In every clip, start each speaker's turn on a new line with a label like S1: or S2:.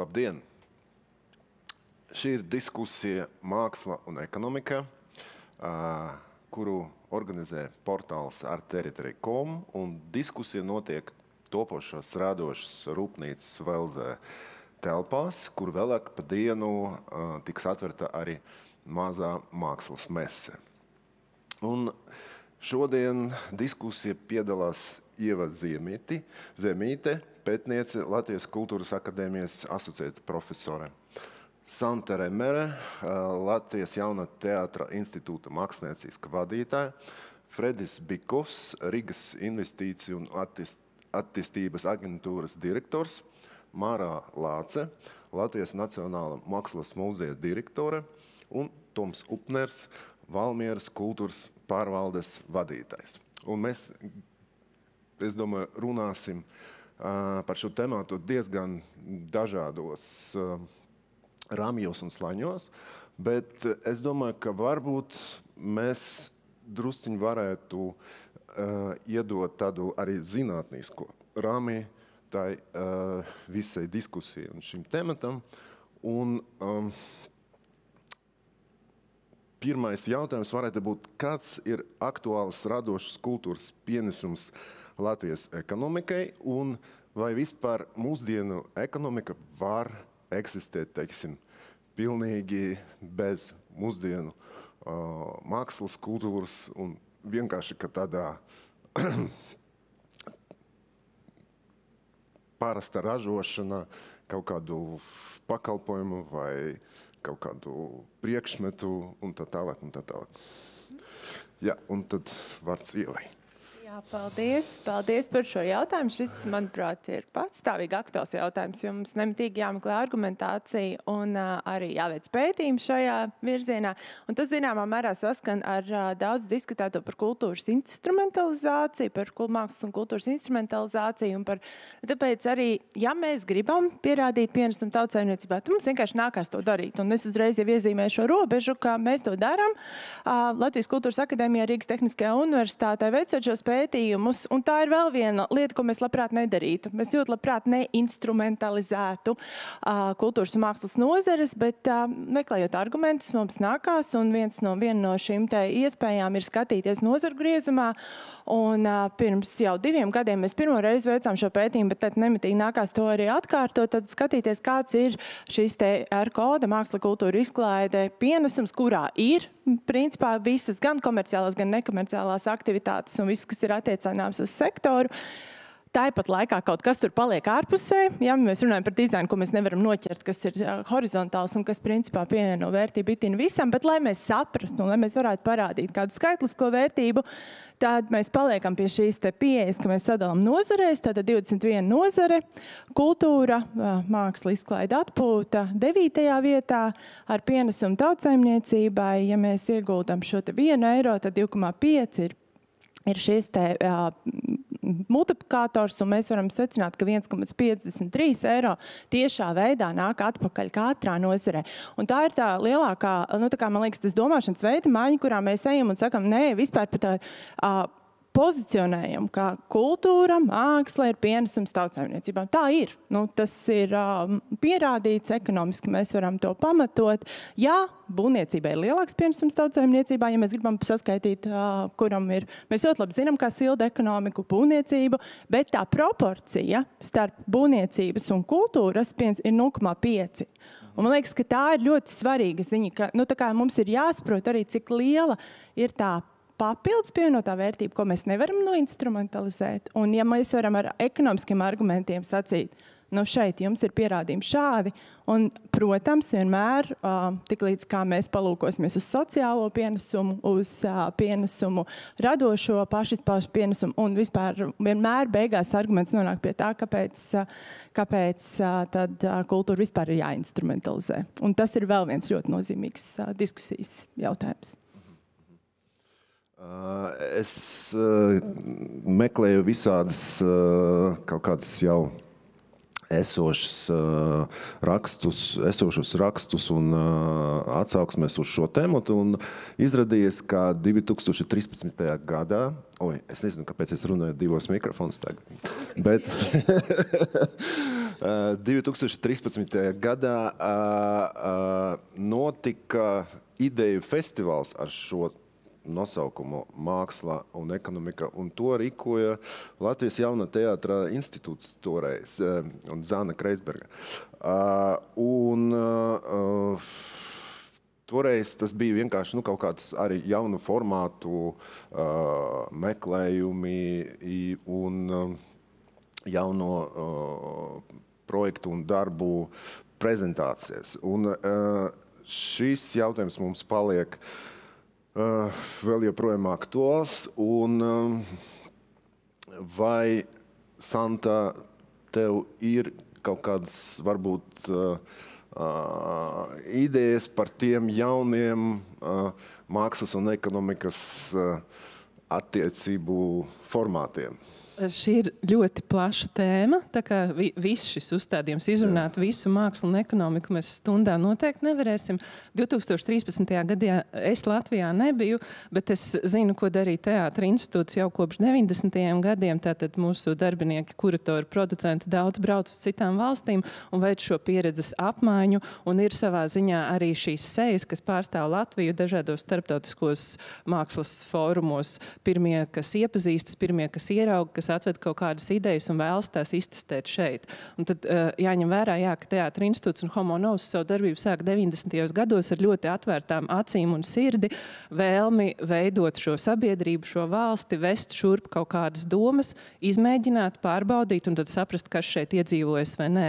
S1: Labdien! Šī ir diskusija Māksla un ekonomika, kuru organizē portāls arteritorija.com, un diskusija notiek topošās radošas rūpnīcas Velzē telpās, kur vēlāk pa dienu tiks atverta arī mazā mākslas mese. Un šodien diskusija piedalās Ieva Ziemīte, pētniece, Latvijas Kultūras akadēmijas asociēta profesore. Santa Remere, Latvijas Jaunā teātra institūta mākslinieciska vadītāja. Fredis Bikovs, Rīgas investīciju un attīstības aģentūras direktors. Māra Lāce, Latvijas Nacionālā mākslas muzeja direktore. Un Toms Upners, Valmieras kultūras pārvaldes vadītājs. Un mēs, es domāju, runāsim par šo tematu diezgan dažādos ramjos un slaņos, bet es domāju, ka varbūt mēs drusciņi varētu iedot tādu arī zinātnisku rami tai visai diskusijai un šim tematam. Un pirmais jautājums varētu būt, kāds ir aktuāls radošas kultūras pienesums Latvijas ekonomikai, un vai vispār mūsdienu ekonomika var eksistēt, teiksim, pilnīgi bez mūsdienu mākslas kultūras un vienkārši, ka tādā parasta ražošana kaut kādu pakalpojumu vai kaut kādu priekšmetu un tā tālāk un tā tālāk. Jā, un tad vārds Ievai.
S2: Jā, paldies. Paldies par šo jautājumu. Šis, manuprāt, ir patstāvīgi aktuāls jautājums, jo mums nemitīgi jāmeklē argumentācija un arī jāveic pētījumi šajā virzienā. Un tas, zināmā mērā, saskan ar daudz diskutēto par kultūras instrumentalizāciju, par mākslas un kultūras instrumentalizāciju. Tāpēc arī, ja mēs gribam pierādīt pienesumu tautsaimniecībā, tad mums vienkārši nākās to darīt. Un es uzreiz jau iezīmēju šo robežu, ka mēs to darām. Latvijas Kultūras akadēmijā, Rīgas Tehniskajā universitātē veicot šos pētījumus, un tā ir vēl viena lieta, ko mēs labprāt nedarītu. Mēs ļoti labprāt neinstrumentalizētu kultūras un mākslas nozares, bet meklējot argumentus mums nākās, un viena no šīm te iespējām ir skatīties nozaru griezumā, un pirms jau 2 gadiem mēs pirmo reizi veicām šo pētījumu, bet tad nemitīgi nākās to arī atkārtot, tad skatīties, kāds ir šīs te R-koda māksla kultūra izklaide pienesums, kurā ir principā visas gan komerciālās, gan nekomerciālās aktivitātes un viss, kas ir attiecināms uz sektoru. Tāpat laikā kaut kas tur paliek ārpusē. Ja mēs runājam par dizainu, ko mēs nevaram noķert, kas ir horizontāls un kas principā pievieno vērtību itin visam, bet lai mēs saprastu un lai mēs varētu parādīt kādu skaitlisko vērtību, tad mēs paliekam pie šīs te pieejas, ka mēs sadalām nozarēs, tātad 21 nozare, kultūra, māksla, izklaide, atpūta 9. vietā ar pienesumu tautsaimniecībai. Ja mēs ieguldam šo te 1 eiro, tad 2,5 ir šis te multiplikators, un mēs varam secināt, ka 1,53 eiro tiešā veidā nāk atpakaļ katrā nozarē. Un tā ir tā lielākā, man liekas, tas domāšanas veida maiņa, kurā mēs ejam un sakam, nē, vispār par tā pozicionējam, ka kultūra, māksla ir pienesums tautsaimniecībām. Tā ir. Tas ir pierādīts, ekonomiski mēs varam to pamatot. Jā, būvniecība ir lielāks pienesums tautsaimniecībā, ja mēs gribam saskaitīt, kuram ir. Mēs ļoti labi zinām, kā silda ekonomiku, būvniecību, bet tā proporcija starp būvniecības un kultūras ir 0,5. Un man liekas, ka tā ir ļoti svarīga ziņa, ka tā kā mums ir jāsaprot arī, cik liela ir tā papildus pievienotā vērtība, ko mēs nevaram noinstrumentalizēt. Un ja mēs varam ar ekonomiskiem argumentiem sacīt, šeit jums ir pierādījumi šādi, un, protams, vienmēr, tik līdz kā mēs palūkosimies uz sociālo pienesumu, uz pienesumu radošo, pašizpaužu pienesumu, un vispār vienmēr beigās arguments nonāk pie tā, kāpēc tad kultūra vispār ir jāinstrumentalizē. Un tas ir vēl viens ļoti nozīmīgs diskusijas jautājums.
S1: Es meklēju visādas kaut kādas jau esošus rakstus un atsauksmes uz šo tematu, un izrādījies, ka 2013. gadā, es nezinu, kāpēc es runāju 2 mikrofonus tagad, bet 2013. gadā notika ideju festivāls ar šo nosaukumu Māksla un ekonomika, un to rīkoja Latvijas Jaunā teātra institūts toreiz un Zāna Kreisberga. Toreiz tas bija vienkārši kaut kāds arī jaunu formātu meklējumi un jauno projektu un darbu prezentācijas. Un šis jautājums mums paliek vēl joprojām aktuāls. Un vai, Santa, tev ir kaut kādas varbūt idejas par tiem jauniem mākslas un ekonomikas attiecību formātiem?
S3: Šī ir ļoti plaša tēma, tā kā viss šis uzstādījums izrunāt visu mākslu un ekonomiku mēs stundā noteikti nevarēsim. 2013. gadā es Latvijā nebiju, bet es zinu, ko darīja Teātra institūts jau kopš 90. gadiem. Tātad mūsu darbinieki, kuratori, producenti daudz brauc uz citām valstīm un veic šo pieredzes apmaiņu, un ir savā ziņā arī šīs sejas, kas pārstāv Latviju dažādos starptautiskos mākslas fórumos. Pirmie, kas iepazīstas, pirmie, kas ierauga, kas atved kaut kādas idejas un vēlas tās iztestēt šeit. Un tad jāņem vērā, ka Teātra institūts un Homo Novus savu darbību sāk 90. gados ar ļoti atvērtām acīm un sirdi, vēlmi veidot šo sabiedrību, šo valsti, vest šurp kaut kādas domas, izmēģināt, pārbaudīt un tad saprast, kas šeit iedzīvojas vai nē.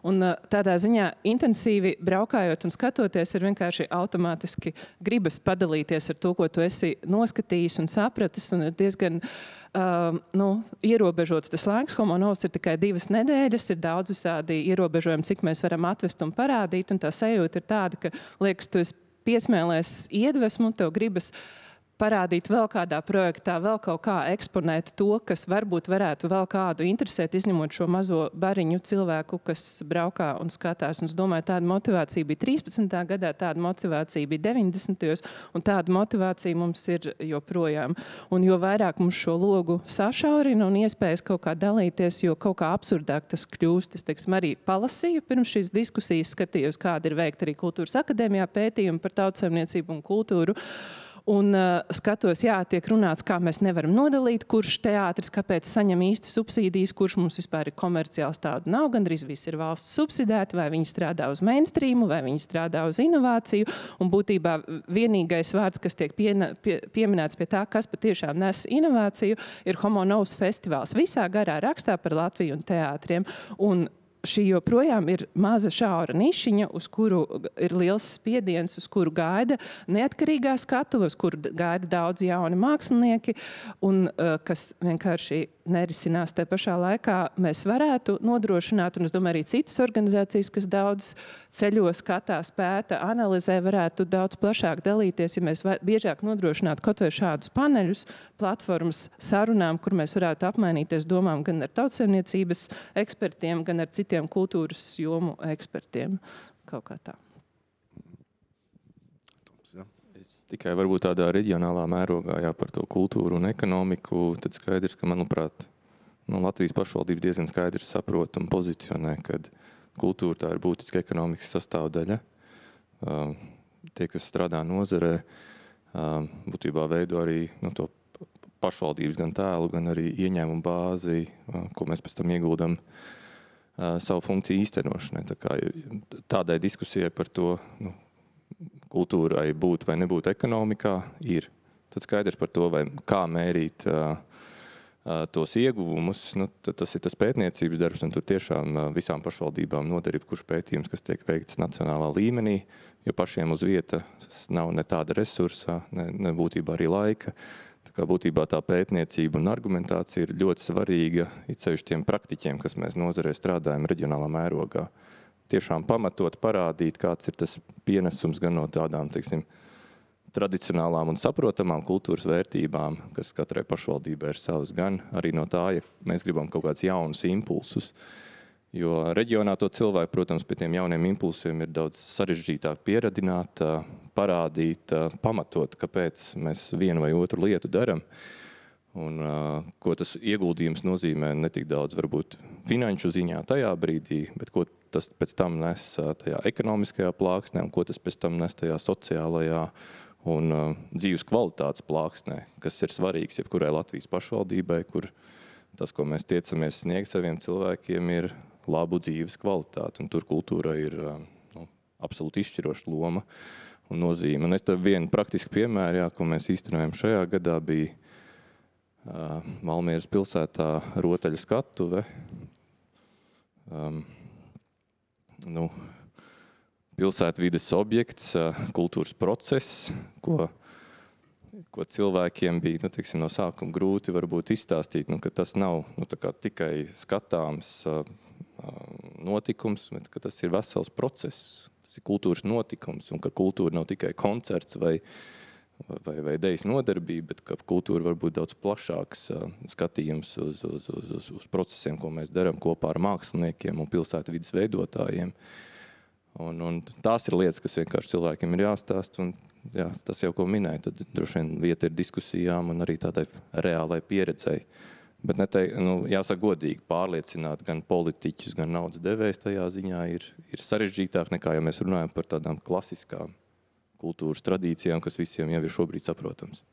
S3: Un tādā ziņā intensīvi braukājot un skatoties ir vienkārši automātiski gribas padalīties ar to, ko tu esi noskatījis un sapratis, un ir diezgan ierobežots tas laiks. Homo Novus ir tikai 2 nedēļas, ir daudz visādi ierobežojumi, cik mēs varam atvest un parādīt, un tā sajūta ir tāda, ka, liekas, tu esi piesmēlēs iedvesmu, tev gribas parādīt vēl kādā projektā, vēl kaut kā eksponēt to, kas varbūt varētu vēl kādu interesēt, izņemot šo mazo bariņu cilvēku, kas braukā un skatās. Un es domāju, tāda motivācija bija 13. gadā, tāda motivācija bija 90. un tāda motivācija mums ir joprojām. Un jo vairāk mums šo logu sašaurina un iespējas kaut kā dalīties, jo kaut kā absurdāk tas kļūst. Es, teiksim, arī palasīju pirms šīs diskusijas, skatījos, kāda ir veikta arī Kultūras akadēmijā pētījumi par tautsaimniecību un kultūru. Un skatos, tiek runāts, kā mēs nevaram nodalīt, kurš teātris, kāpēc saņem īsti subsīdijas, kurš mums vispār ir komerciāls, tādu nav, gandrīz viss ir valsts subsidēti, vai viņi strādā uz mainstreamu, vai viņi strādā uz inovāciju. Un būtībā vienīgais vārds, kas tiek pieminēts pie tā, kas patiešām nes inovāciju, ir Homo Novus festivāls. Visā garā rakstā par Latviju un teātriem. Un šī joprojām ir maza šaura nišiņa, uz kuru ir liels spiediens, uz kuru gaida neatkarīgā skatuve, uz kuru gaida daudz jauni mākslinieki, un kas vienkārši nerisinās tajā pašā laikā, mēs varētu nodrošināt, un es domāju, arī citas organizācijas, kas daudz ceļo, skatās, pēta, analizē, varētu daudz plašāk dalīties, ja mēs biežāk nodrošinātu kaut vai šādus paneļus, platformas sarunām, kur mēs varētu apmainīties domām gan ar tautsaimniecības ekspertiem, gan ar citiem kultūras jomu ekspertiem. Kaut kā tā.
S4: Es tikai varbūt tādā reģionālā mērogā par to kultūru un ekonomiku, tad skaidrs, ka, manuprāt, Latvijas pašvaldība diezgan skaidri saprot un pozicionē, kad kultūra tā ir būtiska ekonomikas sastāvdaļa. Tie, kas strādā nozarē, būtībā veido arī to pašvaldības gan tēlu, gan arī ieņēmumu bāzi, ko mēs pēc tam ieguldam savu funkciju īstenošanai. Tādai diskusijai par to, kultūrai būt vai nebūt ekonomikā, ir. Tad skaidrs par to, vai kā mērīt tos ieguvumus, tad tas ir tas pētniecības darbs, un tur tiešām visām pašvaldībām noder jebkurš pētījums, kas tiek veikts nacionālā līmenī, jo pašiem uz vietas nav ne tāda resursa, ne būtībā arī laika. Tā kā būtībā tā pētniecība un argumentācija ir ļoti svarīga, it sevišķi tiem praktiķiem, kas mēs nozarē strādājam reģionālā mērogā. Tiešām pamatot, parādīt, kāds ir tas pienesums gan no tādām, teiksim, tradicionālām un saprotamām kultūras vērtībām, kas katrai pašvaldībai ir savs, gan arī no tā, ja mēs gribam kaut kādus jaunus impulsus. Jo reģionā to cilvēku, protams, pie tiem jauniem impulsiem ir daudz sarežģītāk pieradināt, parādīt, pamatot, kāpēc mēs vienu vai otru lietu daram. Un ko tas ieguldījums nozīmē ne tik daudz varbūt finanšu ziņā tajā brīdī, bet ko tas pēc tam nes tajā ekonomiskajā plāksnē un ko tas pēc tam nes tajā sociālajā un dzīves kvalitātes plāksnē, kas ir svarīgs jebkurai Latvijas pašvaldībai, kur tas, ko mēs tiecamies sniegt saviem cilvēkiem, ir labu dzīves kvalitāti. Un tur kultūra ir absolūti izšķiroša loma un nozīme. Un es tev vienu praktisku piemēru, ko mēs īstenojam šajā gadā, bija Valmieras pilsētā rotaļu skatuve. Pilsētvides objekts, kultūras process, ko cilvēkiem bija no sākuma grūti varbūt izstāstīt, ka tas nav tikai skatāms notikums, bet ka tas ir vesels process, tas ir kultūras notikums, un ka kultūra nav tikai koncerts vai dejas nodarbība, bet ka kultūra var būt daudz plašāks skatījums uz procesiem, ko mēs darām kopā ar māksliniekiem un pilsētvides veidotājiem. Un tās ir lietas, kas vienkārši cilvēkiem ir jāstāst, un jā, tas jau, ko minēja, tad droši vien vieta ir diskusijām un arī tādai reālai pieredzei. Bet jāsaka godīgi, pārliecināt gan politiķus, gan naudas devējus tajā ziņā ir sarežģītāk nekā, ja mēs runājam par tādām klasiskām kultūras tradīcijām, kas visiem jau ir šobrīd saprotams.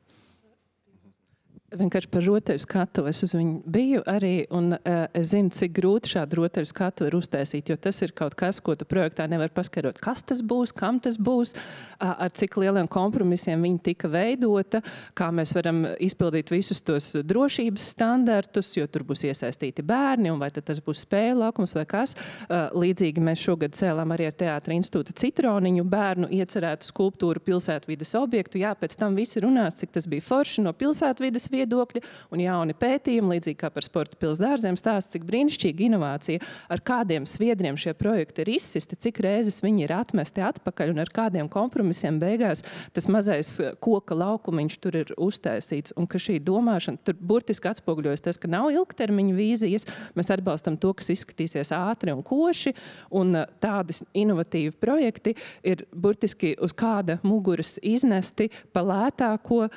S3: Vienkārši par rotaļu skatuvi. Es uz viņu biju arī, un es zinu, cik grūti šādu rotaļu skatuvi ir uztaisīt, jo tas ir kaut kas, ko tu projektā nevar paskarot. Kas tas būs, kam tas būs, ar cik lieliem kompromisiem viņi tika veidota, kā mēs varam izpildīt visus tos drošības standartus, jo tur būs iesaistīti bērni, un vai tad tas būs spēļu laukums vai kas. Līdzīgi mēs šogad cēlām arī ar Teātra institūta Citroniņu bērnu iecerētu skulptūru pilsētvides objektu. Jā, pēc tam visi runās, cik tas bija forši no pilsētvides viedokļi un jauni pētījumi, līdzīgi kā par sporta pils dārziem, stāsta, cik brīnišķīga inovācija, ar kādiem sviedriem šie projekti ir izsisti, cik reizes viņi ir atmesti atpakaļ un ar kādiem kompromisiem beigās tas mazais koka laukumiņš tur ir uztaisīts un ka šī domāšana, tur burtiski atspoguļojas tas, ka nav ilgtermiņa vīzijas, mēs atbalstam to, kas izskatīsies ātri un koši, un tādi inovatīvi projekti ir burtiski uz kāda muguras iznesti pa lētāko,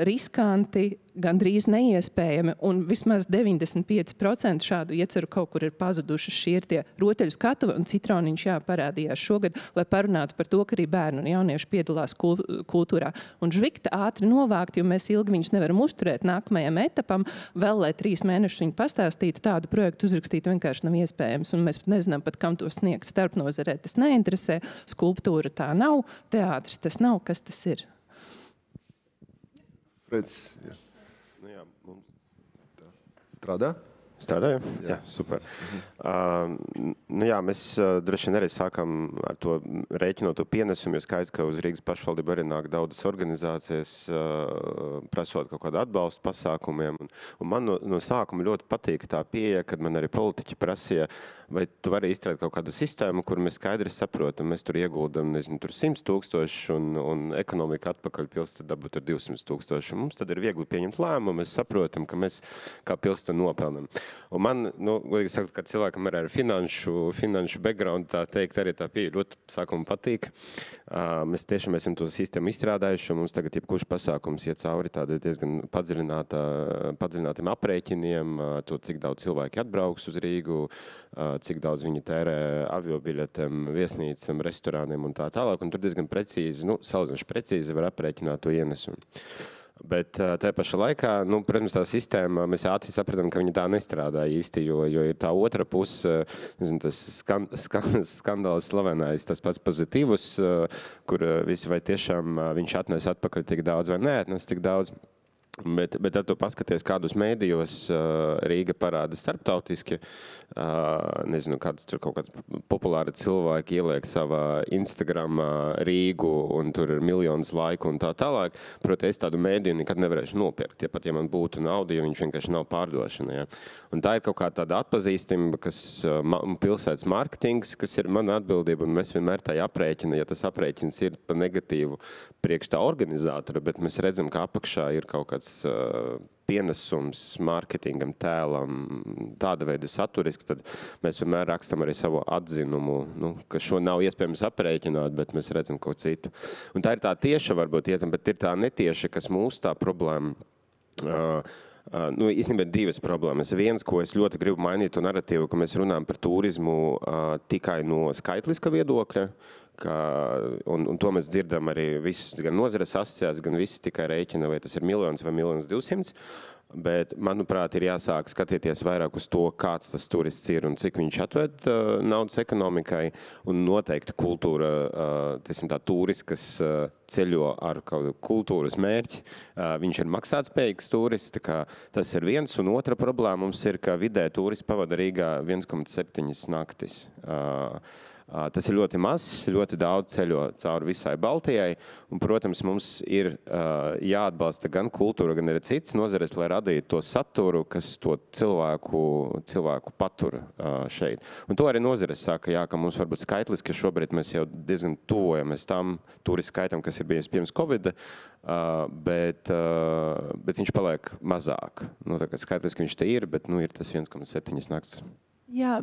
S3: riskanti, gandrīz neiespējami, un vismaz 95% šādu ieceru kaut kur ir pazudušas. Šie ir tie rotaļu skatuve, un Citroniņš parādījās šogad, lai parunātu par to, ka arī bērni un jaunieši piedalās kultūrā. Un žvikta ātri novākt, jo mēs ilgi viņus nevaram uzturēt nākamajam etapam, vēl, lai 3 mēnešus viņi pastāstītu, tādu projektu uzrakstīt vienkārši nav iespējams, un mēs pat nezinām, pat kam to sniegt. Starpnozarē tas neinteresē, skulptūra tā nav, teātris tas nav, kas tas ir?
S1: Freds, jā. Jā, mums tā strādā?
S5: Strādāja? Jā, super. Mēs droši vien arī sākam ar to rēķinot to pienesumu, jo skaidrs, ka uz Rīgas pašvaldību arī nāk daudzas organizācijas, prasot kaut kādu atbalstu pasākumiem. Un man no sākuma ļoti patīk tā pieeja, kad man arī politiķi prasīja, vai tu vari izstrādāt kaut kādu sistēmu, kur mēs skaidri saprotam, mēs tur ieguldam, tur 100 000 un ekonomika atpakaļ pilsēta dabūt ar 200 000. Mums tad ir viegli pieņemt lēmumu, mēs saprotam, ka mēs kā pilsēta nopelnam. Un man, godīgi sakot, kad cilvēkam ir ar finanšu background, tā teikt, arī tā pieeja ļoti sākuma patīk. Mēs tiešām esam to sistēmu izstrādājuši, un mums tagad jebkurš pasākums iet cauri tādi diezgan padziļinātiem aprēķiniem, to, cik daudz cilvēki atbrauks uz Rīgu, cik daudz viņi tērē aviobiļetēm, viesnīcam, restorāniem un tā tālāk. Un tur diezgan precīzi, salīdzinoši precīzi var aprēķināt to ienesumu. Bet tajā pašā laikā, protams, tā sistēma, mēs ātri sapratām, ka viņa tā nestrādā īsti, jo ir tā otra puse, tas skandāls slavenais, tas pats pozitīvus, kur visi vai tiešām viņš atnes atpakaļ tik daudz vai neatnes tik daudz. Bet tad tu paskaties, kādus mēdījos Rīga parāda starptautiski. Nezinu, kāds tur kaut kāds populāri cilvēki ieliek savā Instagramā Rīgu un tur ir miljonus laiku un tā tālāk. Proti, es tādu mēdīju nekad nevarēšu nopirkt, ja man būtu nauda, jo viņš vienkārši nav pārdošana. Ja. Un tā ir kaut kā tāda atpazīstamība, kas pilsētas mārketings, kas ir mana atbildība, un mēs vienmēr tā aprēķina, ja tas aprēķins ir pa negatīvu priekš tā organizātora, bet mēs redzam, ka apakšā ir kaut kāds pienesums mārketingam, tēlam, tāda veida saturisks, tad mēs vienmēr rakstam arī savu atzinumu, ka šo nav iespējams aprēķināt, bet mēs redzam kaut citu. Un tā ir tā tieša varbūt ietam, bet ir tā netieša, kas mūsu tā problēma Īstenībā divas problēmas. Viens, ko es ļoti gribu mainīt, to narratīvu, ka mēs runājam par turismu tikai no skaitliska viedokļa, un to mēs dzirdam arī visas gan nozares asociācijas, gan visi tikai rēķina, vai tas ir 1 000 000 vai 1 200 000. Bet, manuprāt, ir jāsāk skatīties vairāk uz to, kāds tas turists ir un cik viņš atved naudas ekonomikai. Un noteikti kultūra, tā turists, kas ceļo ar kādu kultūras mērķi, viņš ir maksātspējīgs turists. Tas ir viens. Un otra problēma mums ir, ka vidē turists pavada Rīgā 1,7 naktis. Tas ir ļoti maz, ļoti daudz ceļo cauri visai Baltijai. Un, protams, mums ir jāatbalsta gan kultūra, gan arī cits nozares, lai radītu to saturu, kas to cilvēku patur šeit. Un to arī nozares saka, ka mums varbūt skaitliski šobrīd mēs jau diezgan tuvojamies tam turistu skaitam, kas ir bijis pirms Covid, bet viņš paliek mazāk. Skaitliski viņš te ir, bet ir tas 1,7 nakts.
S2: Jā,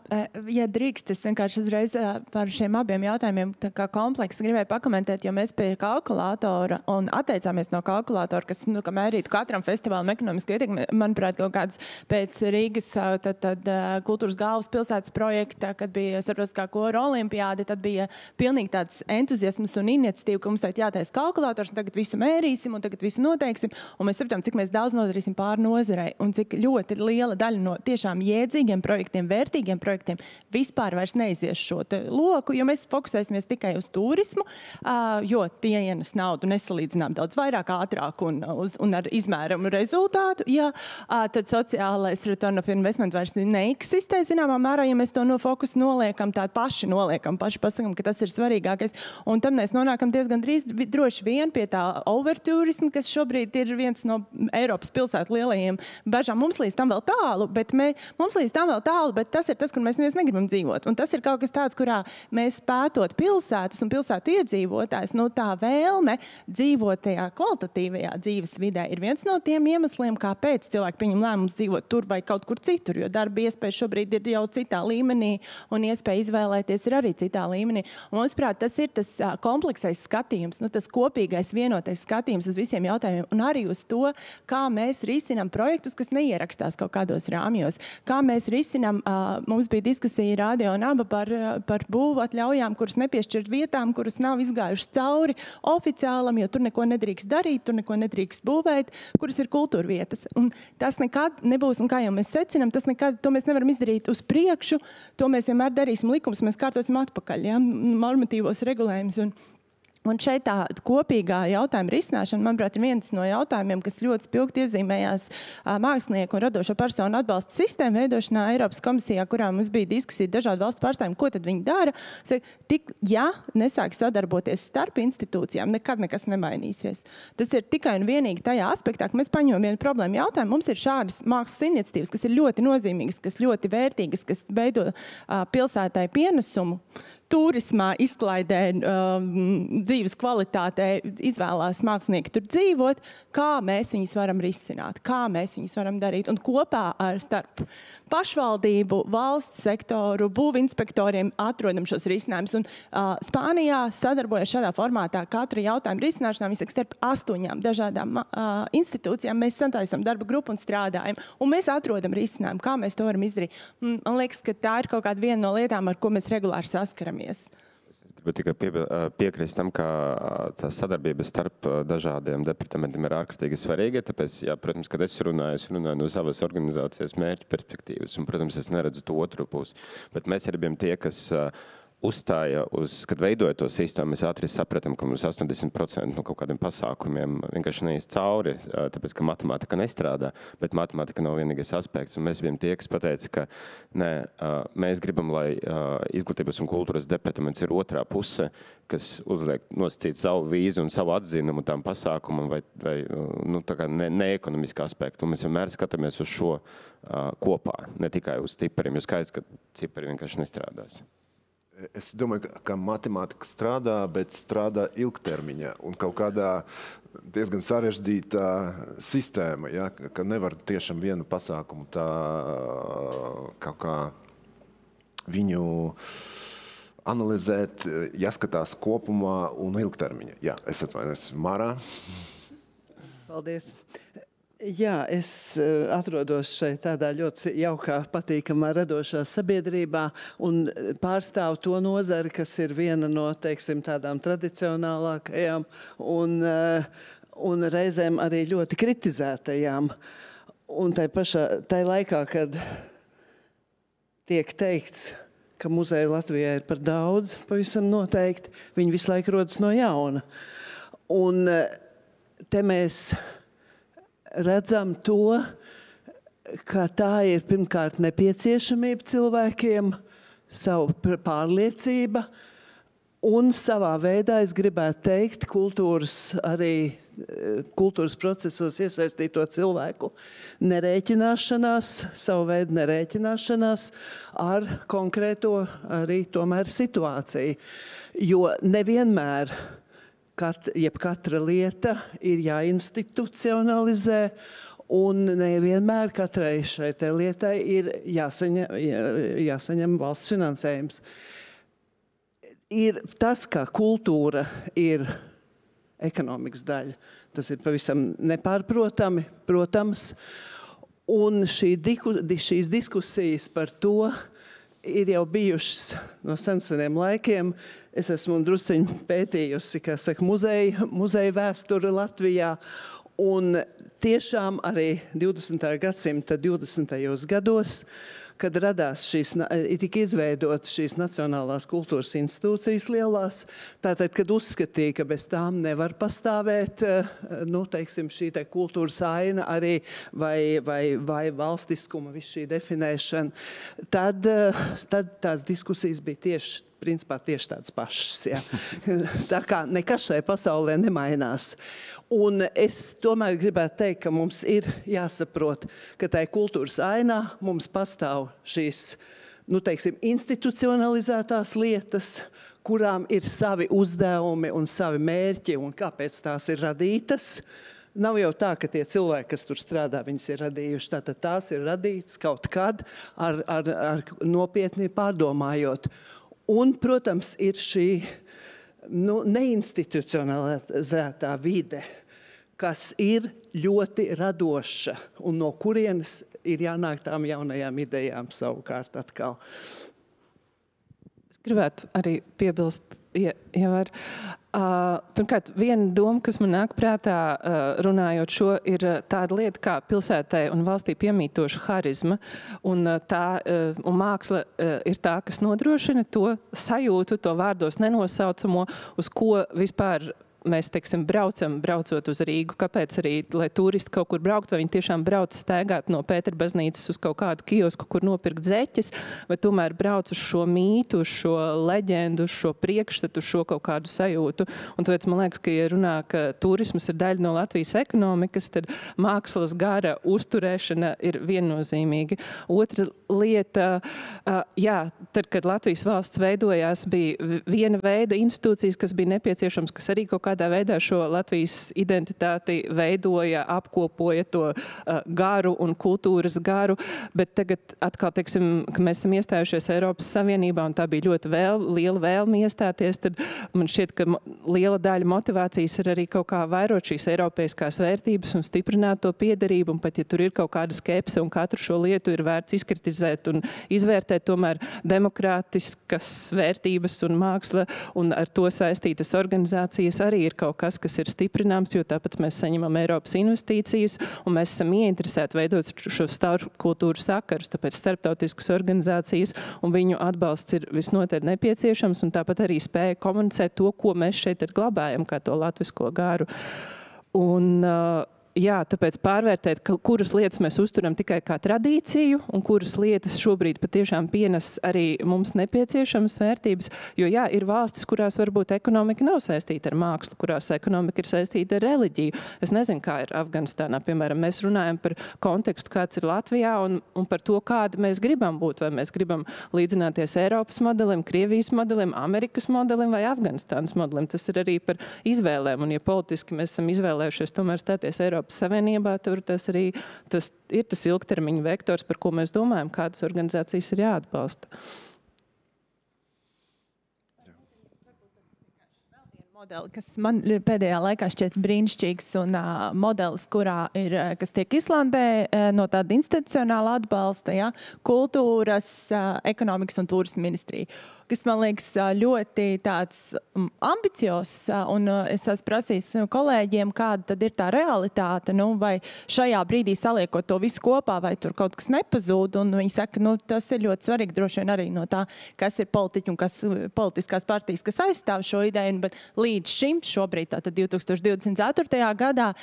S2: ja drīkst, es vienkārši uzreiz par šiem abiem jautājumiem tā kā kompleksi gribēju pakomentēt, jo mēs pie kalkulātora un atteicāmies no kalkulātora, kas ka mērītu katram festivālam ekonomisku ietekmi. Manuprāt, kaut kāds pēc Rīgas tad kultūras galvaspilsētas projekta, kad bija starptautiskā kora olimpiāde, tad bija pilnīgi tāds entuziasms un iniciatīva, ka mums tagad jātais kalkulātors, un tagad visu mērīsim, un tagad visu noteiksim, un mēs saprotam, cik mēs daudz nodarīsim pāri nozarei, un cik ļoti liela daļa no tiešām jēdzīgiem projektiem, projektiem vispār vairs neizies šo loku, jo mēs fokusēsimies tikai uz turismu, jo tie ienes naudu nesalīdzinām daudz vairāk, ātrāk un ar izmērumu rezultātu. Ja, tad sociālais return of investment vairs neeksistē zināmā mērā, ja mēs to no fokusu noliekam, paši pasakam, ka tas ir svarīgākais. Un tam mēs nonākam diezgan drīz droši vien pie tā overturismu, kas šobrīd ir viens no Eiropas pilsētu lielajiem bažām. Mums līdz tam vēl tālu, bet tas ir tas, kur mēs negribam dzīvot. Un tas ir kaut kas tāds, kurā mēs pētot pilsētas un pilsētu iedzīvotājs, tā vēlme dzīvot tajā kvalitatīvajā dzīves vidē ir viens no tiem iemesliem, kāpēc cilvēki pieņem lēmumus dzīvot tur vai kaut kur citur, jo darba iespēja šobrīd ir jau citā līmenī un iespēja izvēlēties ir arī citā līmenī. Un mums, prāt, tas ir tas kompleksais skatījums, tas kopīgais vienotais skatījums uz visiem jautājumiem un arī uz to, kā mēs risinām projektus, kas neierakstās kaut kādos rāmjos, kā mēs risinām mums bija diskusija Radio Naba par būvu atļaujām, kuras nepiešķirt vietām, kuras nav izgājušas cauri oficiālam, jo tur neko nedrīkst darīt, tur neko nedrīkst būvēt, kuras ir kultūra vietas. Un tas nekad nebūs, un kā jau mēs secinām, to mēs nevaram izdarīt uz priekšu, to mēs vienmēr darīsim likums, mēs kārtosim atpakaļ, normatīvos regulējumus. Un šeit tā kopīgā jautājuma risināšana, manuprāt, ir viens no jautājumiem, kas ļoti spilgti iezīmējās mākslinieku un radošo personu atbalsta sistēmu veidošanā Eiropas komisijā, kurā mums bija diskusija dažādu valstu pārstāvjiem, ko tad viņi dara. Ja nesāk sadarboties starp institūcijām, nekad nekas nemainīsies. Tas ir tikai un vienīgi tajā aspektā, ka mēs paņemam vienu problēmu jautājumu. Mums ir šādas mākslas iniciatīvas, kas ir ļoti nozīmīgas, kas ļoti vērtīgas, kas veido pilsētai pienesumu. Turismā, izklaidē, dzīves kvalitātē izvēlās mākslinieki tur dzīvot, kā mēs viņus varam risināt, kā mēs viņus varam darīt. Un kopā ar starp pašvaldību, valsts sektoru, būvinspektoriem atrodam šos risinājumus. Un Spānijā sadarbojas šādā formātā katra jautājuma risināšanā, visāk starp 8 dažādām institūcijām. Mēs sataisam darba grupu un strādājam. Un mēs atrodam risinājumu, kā mēs to varam izdarīt. Man liekas, ka tā ir kaut kāda viena no lietām, ar ko mēs regulāri saskaramies.
S5: Es gribu tikai piekrist tam, ka tā sadarbība starp dažādiem departamentiem ir ārkārtīgi svarīga. Tāpēc, protams, kad es runāju no savas organizācijas mērķu perspektīvas, un, protams, es neredzu to otru pusi. Bet mēs arī bijām tie, kas uzstāja kad veidoja to sistēmu, mēs ātri sapratām, ka mums 80% no kaut kādiem pasākumiem vienkārši neies cauri, tāpēc, ka matemātika nestrādā, bet matemātika nav vienīgais aspekts. Un mēs bijām tie, kas pateica, ka nē, mēs gribam, lai izglītības un kultūras departaments ir otrā puse, kas uzliek nosacīt savu vīzu un savu atzinumu tām pasākumam vai neekonomiskā aspektu. Un mēs vienmēr skatāmies uz šo kopā, ne tikai uz cipariem, jo skaidrs, ka cipari vienkārši nestrādās.
S1: Es domāju, ka matemātika strādā, bet strādā ilgtermiņā un kaut kādā diezgan sarežģītā sistēma, ka nevar tiešām vienu pasākumu tā kaut kā viņu analizēt, jāskatās kopumā un ilgtermiņā. Jā, es atvainojos. Marā.
S6: Paldies. Jā, es atrodos šeit tādā ļoti jaukā, patīkamā, radošā sabiedrībā un pārstāvu to nozari, kas ir viena no, teiksim, tādām tradicionālākajām un reizēm arī ļoti kritizētajām. Un tai laikā, kad tiek teikts, ka muzeja Latvijā ir par daudz, pavisam noteikti, viņi visu laiku rodas no jauna. Un te mēs redzam to, ka tā ir pirmkārt nepieciešamība cilvēkiem, savu pārliecība, un savā veidā, es gribētu teikt, kultūras procesos iesaistīto cilvēku nerēķināšanās, savu veidu nerēķināšanās ar konkrēto arī tomēr situāciju. Jo nevienmēr jebkatra lieta ir jāinstitucionalizē, un nevienmēr katrai šai lietai ir jāsaņem valsts finansējums. Ir tas, ka kultūra ir ekonomikas daļa. Tas ir pavisam nepārprotami, protams. Un šīs diskusijas par to ir jau bijušas no seniem laikiem. Es esmu drusciņi pētījusi, kā saka, muzeja vēsturi Latvijā. Un tiešām arī 20. gadsimta 20. gados, kad tika izveidotas šīs Nacionālās kultūras institūcijas lielās, tātad, kad uzskatīja, ka bez tām nevar pastāvēt, teiksim, šī te kultūras aina arī vai valstiskuma, viss šī definēšana, tad tās diskusijas bija principā tieši tādas pašas. Ja. Tā kā nekas šai pasaulē nemainās. Un es tomēr gribētu teikt, ka mums ir jāsaprot, ka tai kultūras ainā mums pastāv šīs, teiksim, institucionalizētās lietas, kurām ir savi uzdevumi un savi mērķi un kāpēc tās ir radītas. Nav jau tā, ka tie cilvēki, kas tur strādā, viņas ir radījuši. Tātad tās ir radītas kaut kad ar nopietni pārdomājot. Un, protams, ir šī neinstitucionalizētā vide, kas ir ļoti radoša un no kurienes ir jānāk tām jaunajām idejām savukārt atkal.
S3: Es gribētu arī piebilst, ja var. Pirmkārt, viena doma, kas man nāk prātā runājot šo, ir tāda lieta kā pilsētai un valstī piemītoša harizma. Un māksla ir tā, kas nodrošina to sajūtu, to vārdos nenosaucamo, uz ko vispār mēs, teiksim, braucot uz Rīgu. Kāpēc arī, lai turisti kaut kur braukt, vai viņi tiešām brauc staigāt no Pētera baznīcas uz kaut kādu kiosku, kur nopirkt zeķes, vai tomēr brauc uz šo mītu, uz šo leģendu, uz šo priekšstatu, uz šo kaut kādu sajūtu. Un tāpēc man liekas, ka, ja runā, ka turismas ir daļa no Latvijas ekonomikas, tad mākslas gara uzturēšana ir viennozīmīga. Otra lieta, tad, kad Latvijas valsts veidojās, bija viena veida institūcijas, kas bija nepieciešams, kas arī kaut kādā veidā šo Latvijas identitāti veidoja, apkopoja to garu un kultūras garu, bet tagad atkal, teiksim, ka mēs esam iestājušies Eiropas Savienībā un tā bija ļoti liela vēlme iestāties, tad man šķiet, ka liela daļa motivācijas ir arī kaut kā vairot šīs eiropeiskās vērtības un stiprināt to piederību, un pat ja tur ir kaut kāda skepse un katru šo lietu ir vērts izkritizēt un izvērtēt, tomēr demokrātiskas vērtības un māksla un ar to saistītas organizācijas arī ir kaut kas ir stiprināms, jo tāpat mēs saņemam Eiropas investīcijas un mēs esam ieinteresēti veidot šo starpkultūru sakarus, tāpēc starptautiskas organizācijas un viņu atbalsts ir visnotaļ nepieciešams un tāpat arī spēja komunicēt to, ko mēs šeit glabājam, kā to latvisko garu. Un jā, tāpēc pārvērtēt, kuras lietas mēs uzturam tikai kā tradīciju un kuras lietas šobrīd patiešām pienes arī mums nepieciešamas vērtības, jo jā, ir valstis, kurās varbūt ekonomika nav saistīta ar mākslu, kurās ekonomika ir saistīta ar reliģiju. Es nezinu, kā ir Afganistānā, piemēram, mēs runājam par kontekstu, kāds ir Latvijā un par to, kāda mēs gribam būt, vai mēs gribam līdzināties Eiropas modelim, Krievijas modelim, Amerikas modelim vai Afganistānas modelim. Tas ir arī par izvēlēm, un ja politiski mēs esam izvēlējušies tomēr stāties Eiropas Savienībā, tas arī ir tas ilgtermiņa vektors, par ko mēs domājam, kādas organizācijas ir jāatbalsta.
S2: Modeli, kas man pēdējā laikā šķiet brīnišķīgs un modelis, kurā ir, kas tiek Islandē no tāda institucionāla atbalsta, ja, kultūras, ekonomikas un turisma ministrija, kas man liekas ļoti tāds ambiciozs, un es esmu prasījis kolēģiem, kāda tad ir tā realitāte, nu, vai šajā brīdī saliekot to visu kopā, vai tur kaut kas nepazūd, un viņi saka, nu, tas ir ļoti svarīgi droši vien arī no tā, kas ir politiķi un kas politiskās partijas, kas aizstāv šo ideju, bet līdz šim šobrīd, tātad 2024. gadā,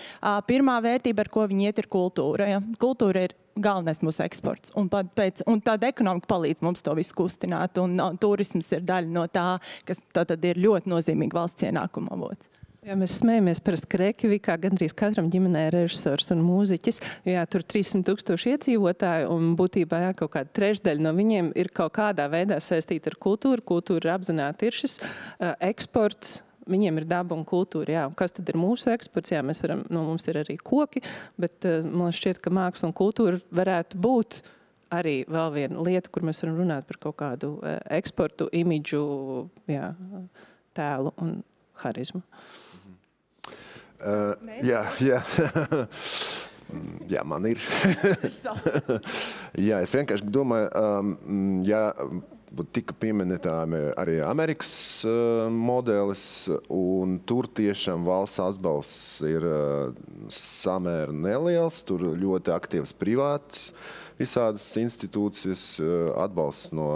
S2: pirmā vērtība, ar ko viņi iet, ir kultūra. Ja? Kultūra ir galvenais mūsu eksports. Un tāda ekonomika palīdz mums to visu kustināt. Un turisms ir daļa no tā, kas tātad ir ļoti nozīmīgi valsts ienākuma avots.
S3: Jā, mēs smējamies parasti, ka Reikjavikā gandrīz katram ģimenē ir režisors un mūziķis. Jā, tur 300,000 iedzīvotāji un būtībā kaut kāda trešdaļa no viņiem ir kaut kādā veidā saistīta ar kultūru. Kultūra apzināti ir šis eksports. Viņiem ir daba un kultūra, jā. Kas tad ir mūsu eksports? Jā, mēs varam, mums ir arī koki, bet man šķiet, ka māksla un kultūra varētu būt arī vēl viena lieta, kur mēs varam runāt par kaut kādu eksportu, imidžu, jā, tēlu un harizmu.
S1: Jā. Jā, man ir. Jā, es vienkārši domāju, ja tika pieminētāmi arī Amerikas modelis, un tur tiešām valsts atbalsts ir samēr neliels, tur ļoti aktīvs privāts, visādas institūcijas, atbalsts no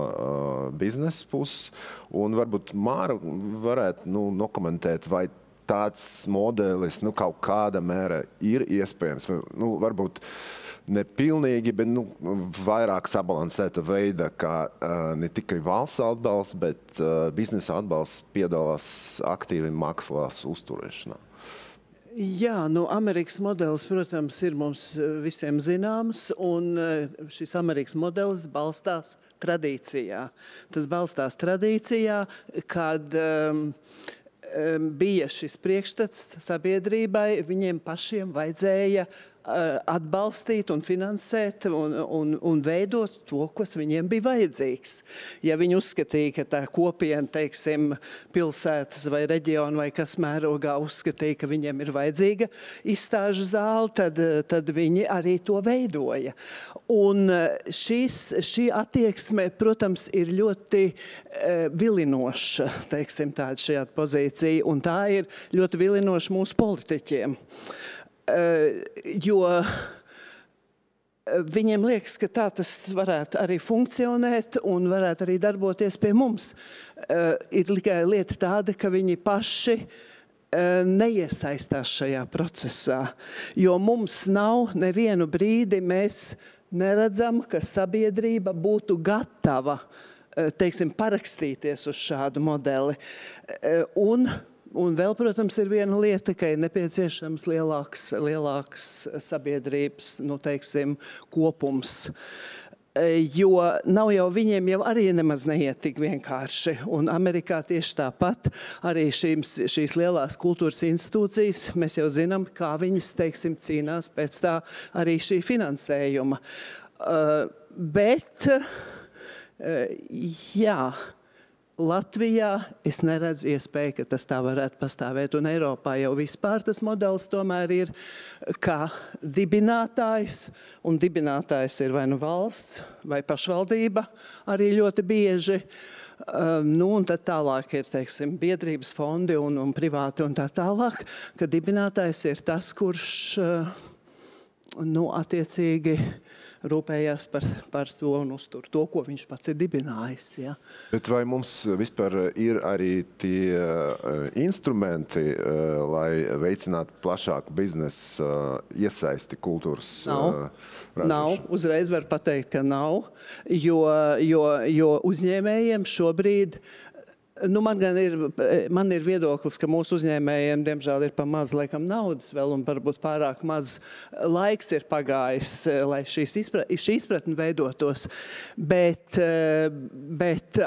S1: biznesa puses, un varbūt Māra varētu nokomentēt, vai tāds modelis kaut kāda mēra ir iespējams, varbūt nepilnīgi, bet vairāk sabalansēta veida, kā ne tikai valsts atbalsts, bet biznesa atbalsts piedalās aktīvi mākslas uzturēšanā.
S6: Jā, Amerikas modelis, protams, ir mums visiem zināms, un šis Amerikas modelis balstās tradīcijā. Tas balstās tradīcijā, kad bija šis priekšstats sabiedrībai, viņiem pašiem vajadzēja atbalstīt un finansēt un veidot to, kas viņiem bija vajadzīgs. Ja viņi uzskatīja, ka tā kopiena, teiksim, pilsētas vai reģiona vai kas mērogā uzskatīja, ka viņiem ir vajadzīga izstāžu zāle, tad viņi arī to veidoja. Un šī attieksme, protams, ir ļoti vilinoša, teiksim, tāda šajā pozīcija, un tā ir ļoti vilinoša mūsu politiķiem. Jo viņiem liekas, ka tā tas varētu arī funkcionēt un varētu arī darboties pie mums. Ir tikai lieta tāda, ka viņi paši neiesaistās šajā procesā, jo mums nav nevienu brīdi, mēs neredzam, ka sabiedrība būtu gatava, teiksim, parakstīties uz šādu modeli. Un vēl, protams, ir viena lieta, ka ir nepieciešams lielāks sabiedrības, teiksim, kopums. Jo nav jau viņiem jau arī nemaz neiet tik vienkārši. Un Amerikā tieši tāpat arī šīs lielās kultūras institūcijas, mēs jau zinām, kā viņas, teiksim, cīnās pēc tā arī šī finansējuma. Bet, jā, Latvijā es neredzu iespēju, ka tas tā varētu pastāvēt, un Eiropā jau vispār tas modelis tomēr ir kā dibinātājs, un dibinātājs ir vai valsts, vai pašvaldība arī ļoti bieži. Un tad tālāk ir, teiksim, biedrības fondi un privāti un tā tālāk, ka dibinātājs ir tas, kurš, attiecīgi rūpējās par to un uztur to, ko viņš pats ir dibinājis. Ja.
S1: Bet vai mums vispār ir arī tie instrumenti, lai veicinātu plašāku biznesu iesaisti kultūras ražošanā?
S6: Nav. Uzreiz var pateikt, ka nav, jo uzņēmējiem šobrīd man ir viedoklis, ka mūsu uzņēmējiem, diemžēl, ir pa maz, laikam, naudas vēl, un varbūt pārāk maz laiks ir pagājis, lai šī izpratne veidotos. Bet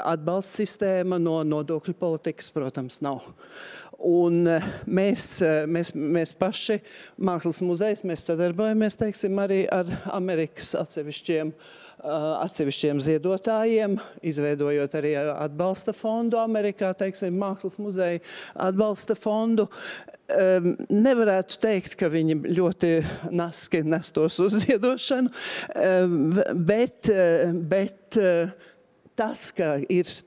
S6: atbalsta sistēma no nodokļu politikas, protams, nav. Un mēs paši, Mākslas muzejs, mēs sadarbojamies, teiksim, arī ar Amerikas atsevišķiem atsevišķiem ziedotājiem, izveidojot arī atbalsta fondu Amerikā, teiksim, Mākslas muzeja atbalsta fondu. Nevarētu teikt, ka viņi ļoti naski nestos uz ziedošanu, bet tas, ka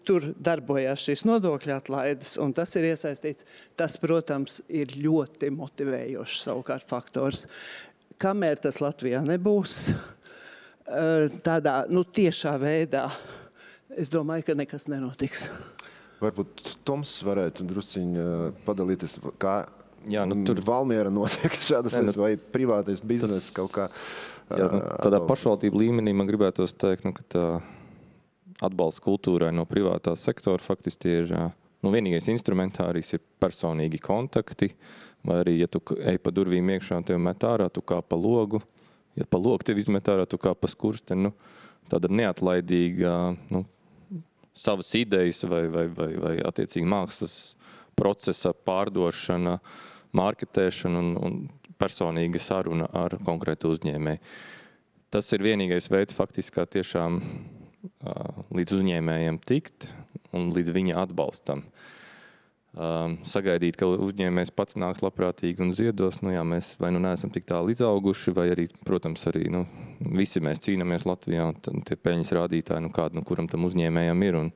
S6: tur darbojās šīs nodokļu atlaides un tas ir iesaistīts, tas, protams, ir ļoti motivējošs savukārt faktors. Kamēr tas Latvijā nebūs, tādā, tiešā veidā, es domāju, ka nekas nenotiks.
S1: Varbūt Toms varētu drusciņi padalīties, kā
S4: tur
S1: Valmiera notiek šādas lietas, vai privātais bizness kaut kā
S4: tādā pašvaldību līmenī man gribētos teikt, ka tā atbalsts kultūrai no privātā sektora faktiski ir, vienīgais instrumentārijs ir personīgi kontakti, vai arī, ja tu ej pa durvīm iekšā un tev met ārā, tu kā pa logu, ja pa logu tev izmet ārā, tu kā pa skursteni, tāda neatlaidīga, savas idejas vai attiecīgi mākslas procesa pārdošana, marketēšana un personīga saruna ar konkrētu uzņēmēju. Tas ir vienīgais veids faktiski, kā tiešām līdz uzņēmējiem tikt un līdz viņa atbalstam. Sagaidīt, ka uzņēmējs pats nāks labprātīgi un ziedos, mēs vai neesam tik tālu izauguši, vai arī, protams, arī visi mēs cīnāmies Latvijā, un tie peļņas rādītāji, kuram tam uzņēmējam ir. Un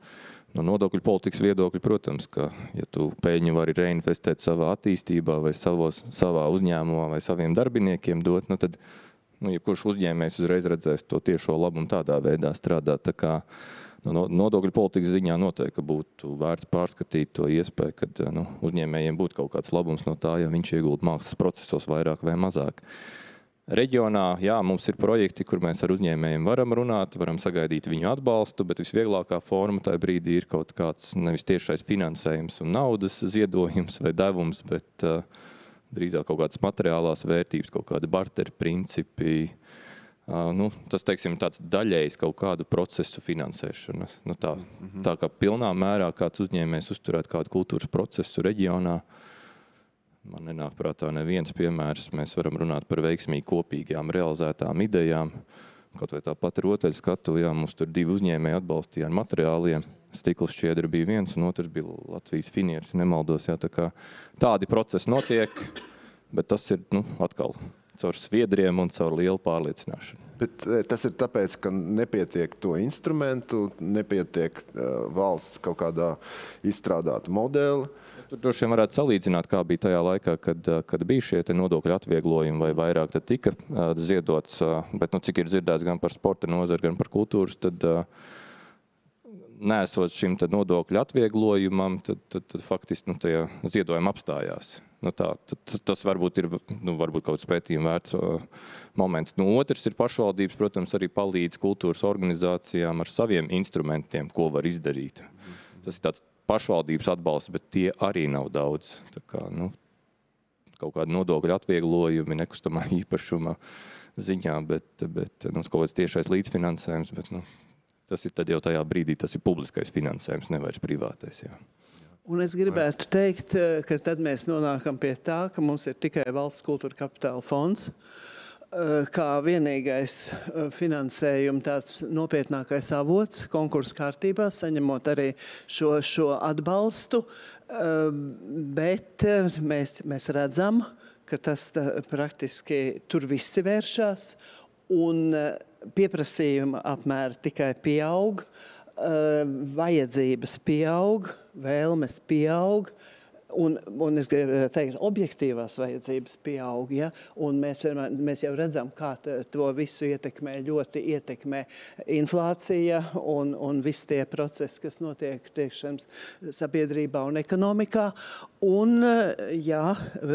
S4: no nodokļu politikas viedokļa, protams, ka, ja tu peļņu vari reinvestēt savā attīstībā vai savā uzņēmumā vai saviem darbiniekiem dot, tad jebkurš uzņēmējs uzreiz redzēs to tiešo labumu tādā veidā strādāt. Tā kā nodokļu politikas ziņā noteikti būtu vērts pārskatīt to iespēju, kad uzņēmējiem būtu kaut kāds labums no tā, ja viņš iegulda mākslas procesos vairāk vai mazāk. Reģionā, mums ir projekti, kur mēs ar uzņēmējiem varam runāt, varam sagaidīt viņu atbalstu, bet visvieglākā forma tajā brīdī ir kaut kāds nevis tiešais finansējums un naudas ziedojums vai devums, bet drīzāk kaut kādas materiālās vērtības, kaut kādi barteri principi. Tas, teiksim, tāds daļējs kaut kādu procesu finansēšana. Tā kā pilnā mērā kāds uzņēmējs uzturēt kādu kultūras procesu reģionā, man nenāk prātā neviens piemērs. Mēs varam runāt par veiksmīgi kopīgām realizētām idejām. Kaut vai tāpat rotaļskatu, mums tur 2 uzņēmēji atbalstīja ar materiāliem. Stikls šķiedra bija viens, un otrs bija Latvijas finieris, nemaldos. Tā kā tādi procesi notiek, bet tas ir, atkal caur sviedriem un caur lielu pārliecināšanu.
S1: Bet tas ir tāpēc, ka nepietiek to instrumentu, nepietiek valsts kaut kādā izstrādāta modeli.
S4: Tur droši vien varētu salīdzināt, kā bija tajā laikā, kad bija šie nodokļu atvieglojumi vai vairāk tad tika ziedots, bet cik ir dzirdēts gan par sporta nozari, gan par kultūras, tad nesot šim nodokļu atvieglojumam, tad faktiski tajā ziedojuma apstājās. Tas varbūt ir varbūt kaut kāds pētījuma vērts moments. Otrs ir pašvaldības, protams, arī palīdz kultūras organizācijām ar saviem instrumentiem, ko var izdarīt. Tas ir tāds pašvaldības atbalsts, bet tie arī nav daudz. Tā kā, kaut kādi nodokļu atvieglojumi nekustamā īpašuma ziņā, bet kaut kāds tiešais līdzfinansējums, bet tas ir tad jau tajā brīdī, tas ir publiskais finansējums, nevairs privātais. Jā.
S6: Un es gribētu teikt, ka tad mēs nonākam pie tā, ka mums ir tikai valsts kultūra kapitāla fonds, kā vienīgais finansējuma tāds nopietnākais avots konkursu kārtībā, saņemot arī šo atbalstu, bet mēs redzam, ka tas praktiski tur visi vēršās un pieprasījuma apmēri tikai pieaug, vajadzības pieaug, vēlmes pieaug, un es gribu teikt, objektīvās vajadzības pieaug, ja? Un mēs jau redzam, kā to visu ļoti ietekmē inflācija un visi tie procesi, kas notiek sabiedrībā un ekonomikā. Un,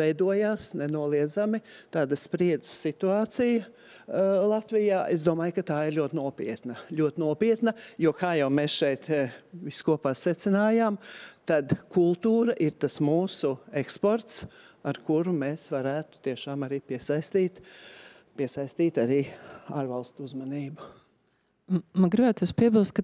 S6: veidojās nenoliedzami tāda spriedzes situācija Latvijā. Es domāju, ka tā ir ļoti nopietna, jo kā jau mēs šeit viskopā secinājām, tad kultūra ir tas mūsu eksports, ar kuru mēs varētu tiešām arī piesaistīt arī ārvalstu uzmanību.
S3: Man gribētu piebilst, ka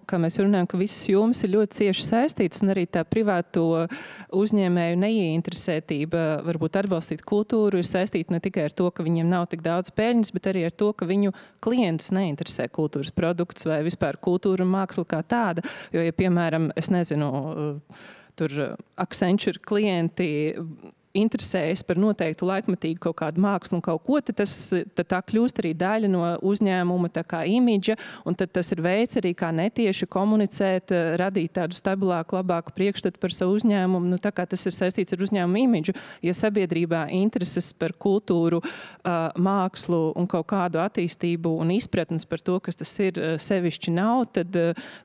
S3: kā mēs runājam, ka visas jomas ir ļoti cieši saistītas, un arī tā privāto uzņēmēju neieinteresētība varbūt atbalstīt kultūru ir saistīta ne tikai ar to, ka viņiem nav tik daudz peļņas, bet arī ar to, ka viņu klientus neinteresē kultūras produkts vai vispār kultūra un māksla kā tāda. Jo, ja, piemēram, es nezinu, tur Accenture klienti interesējas par noteiktu laikmetīgu kaut kādu mākslu un kaut ko, tad tā kļūst arī daļa no uzņēmuma tā kā imidža, un tad tas ir veids arī kā netieši komunicēt, radīt tādu stabilāku, labāku priekšstatu par savu uzņēmumu. Tā kā tas ir saistīts ar uzņēmumu imidžu, ja sabiedrībā intereses par kultūru, mākslu un kaut kādu attīstību un izpratnes par to, kas tas ir, sevišķi nav, tad,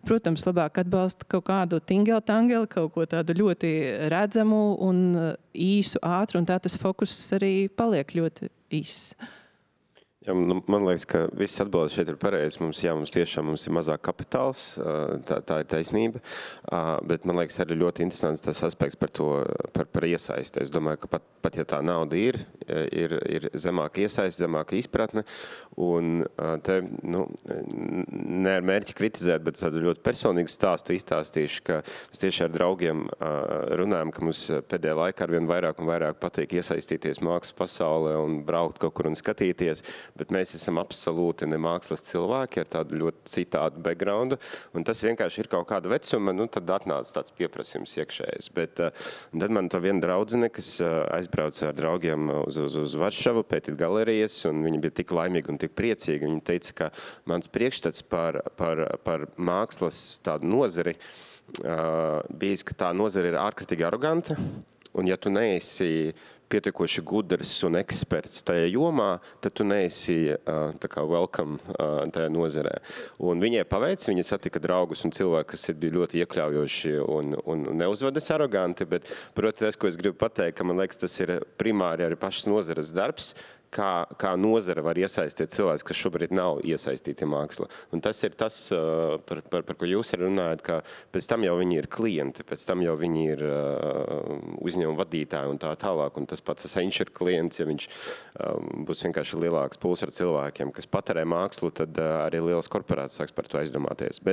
S3: protams, labāk atbalsta kaut kādu tingeli-tangeli, kaut ko tādu ļoti redzamu un īsu, ātri, un tā tas fokus arī paliek ļoti īss.
S5: Jā, man liekas, ka viss atbildes šeit ir pareizi. Mums tiešām ir mazāk kapitāls, tā ir taisnība, bet man liekas arī ļoti interesants tas aspekts par iesaisti. Es domāju, ka pat ja tā nauda ir zemāka iesaiste, zemāka izpratne, un te, ne ar mērķi kritizēt, bet tādu ļoti personīgu stāstu izstāstīšu, ka mēs tieši ar draugiem runājam, ka mums pēdējā laikā arvien vairāk un vairāk patīk iesaistīties mākslas pasaulē un braukt kaut kur un skatīties, bet mēs esam absolūti ne mākslas cilvēki ar tādu ļoti citādu backgroundu, un tas vienkārši ir kaut kāda vecuma, tad atnāca tāds pieprasījums iekšējais. Bet tad man tā viena draudzene, kas aizbrauca ar draugiem uz Varšavu, pētīt galerijas, un viņi bija tik laimīgi un tik priecīgi. Viņi teica, ka mans priekšstats par mākslas tādu nozari bijis, ka tā nozara ir ārkārtīgi aroganta, un ja tu neesi pietiekoši gudrs un eksperts tajā jomā, tad tu neesi tā kā welcome tajā nozarē. Un viņai paveic, viņa satika draugus un cilvēki, kas bija ļoti iekļaujoši un neuzvedas aroganti, bet, proti, tas, ko es gribu pateikt, ka man liekas, tas ir primāri arī pašas nozares darbs, kā nozara var iesaistīt cilvēkus, kas šobrīd nav iesaistīti māksla. Un tas ir tas, par ko jūs runājat, ka pēc tam jau viņi ir klienti, pēc tam jau viņi ir uzņēmuma vadītāji un tā tālāk. Un tas pats Accenture klients, ja viņš būs vienkārši lielāks pūls ar cilvēkiem, kas patērē mākslu, tad arī lielas korporācijas sāks par to aizdomāties.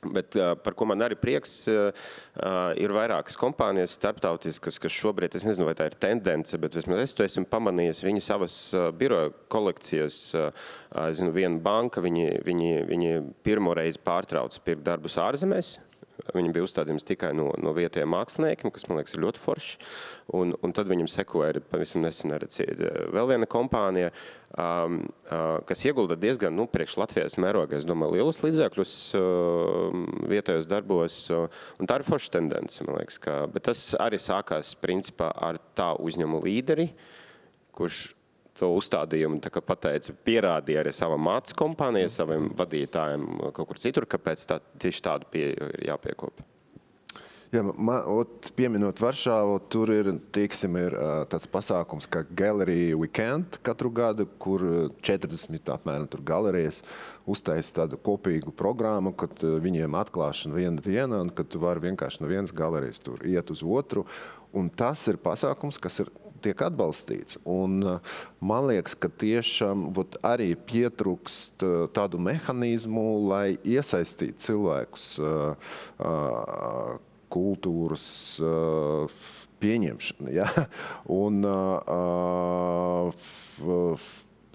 S5: Bet par ko man arī prieks, ir vairākas kompānijas starptautiskas, kas šobrīd, es nezinu, vai tā ir tendence, bet vismaz es to esmu pamanījis, viņi savas biroja kolekcijas, es zinu, viena banka, viņi pirmo reizi pārtrauc pirkt darbus ārzemēs. Viņi bija uzstādījums tikai no vietējiem māksliniekiem, kas, man liekas, ir ļoti forši. Un tad viņam sekoja arī pavisam nesen vēl viena kompānija, kas iegulda diezgan, priekš Latvijas mērogā, es domāju, lielus līdzekļus vietējos darbos. Un tā ir forša tendence, man liekas. Bet tas arī sākās, principā, ar tā uzņēmuma līderi, kurš to uzstādījumu pateica, pierādīja arī savam mātes kompānijai, saviem vadītājiem kaut kur citur, kāpēc tieši tādu pieeju ir jāpiekopa.
S1: Jā, pieminot Varšavu, tur ir tāds pasākums kā Gallery Weekend katru gadu, kur 40 apmēram tur galerijas uztaisa tādu kopīgu programmu, kad viņiem atklāšana viena diena, un kad tu vari vienkārši no vienas galerijas tur iet uz otru. Un tas ir pasākums, kas tiek atbalstīts. Un man liekas, ka tiešām arī pietrūkst tādu mehanizmu, lai iesaistītu cilvēkus kultūras pieņemšana. Ja? Un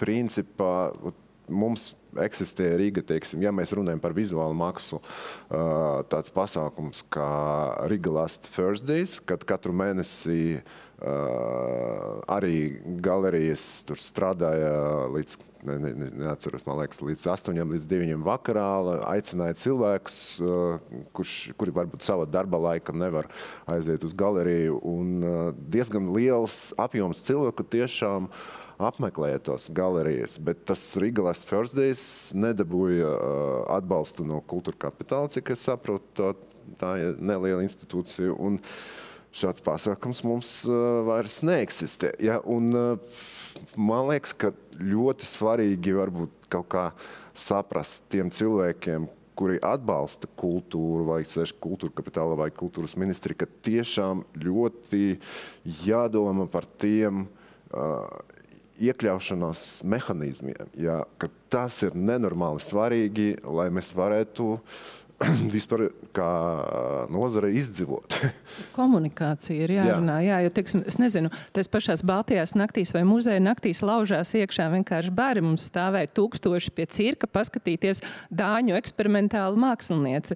S1: principā mums eksistē Riga, ja mēs runājam par vizuālu mākslu, tāds pasākums kā Riga Last Thursdays, kad katru mēnesi arī galerijas tur strādāja līdz, neatceros, man liekas, līdz 8 līdz 9 vakarā, aicināja cilvēkus, kuri varbūt sava darba laika nevar aiziet uz galeriju, un diezgan liels apjoms cilvēku tiešām apmeklēja tos galerijas, bet tas Riga Last Thursdays nedabūja atbalstu no Kultūra Kapitāla, cik es saprotu, tā ir neliela institūcija, un šāds pasākums mums vairs neeksistē. Ja? Un man liekas, ka ļoti svarīgi varbūt kaut kā saprast tiem cilvēkiem, kuri atbalsta kultūru, vai Kultūra Kapitāla vai Kultūras ministri, ka tiešām ļoti jādomā par tiem iekļaušanās mehanizmiem, ja, ka tas ir nenormāli svarīgi, lai mēs varētu vispār kā nozare izdzīvot.
S3: Komunikācija ir jārunā, jā, jo, teiksim, es nezinu, tais pašās Baltijās naktīs vai muzeja naktīs laužās iekšā vienkārši bari, mums stāvēja 1000 pie cirka paskatīties Dāņu eksperimentālu mākslinieci.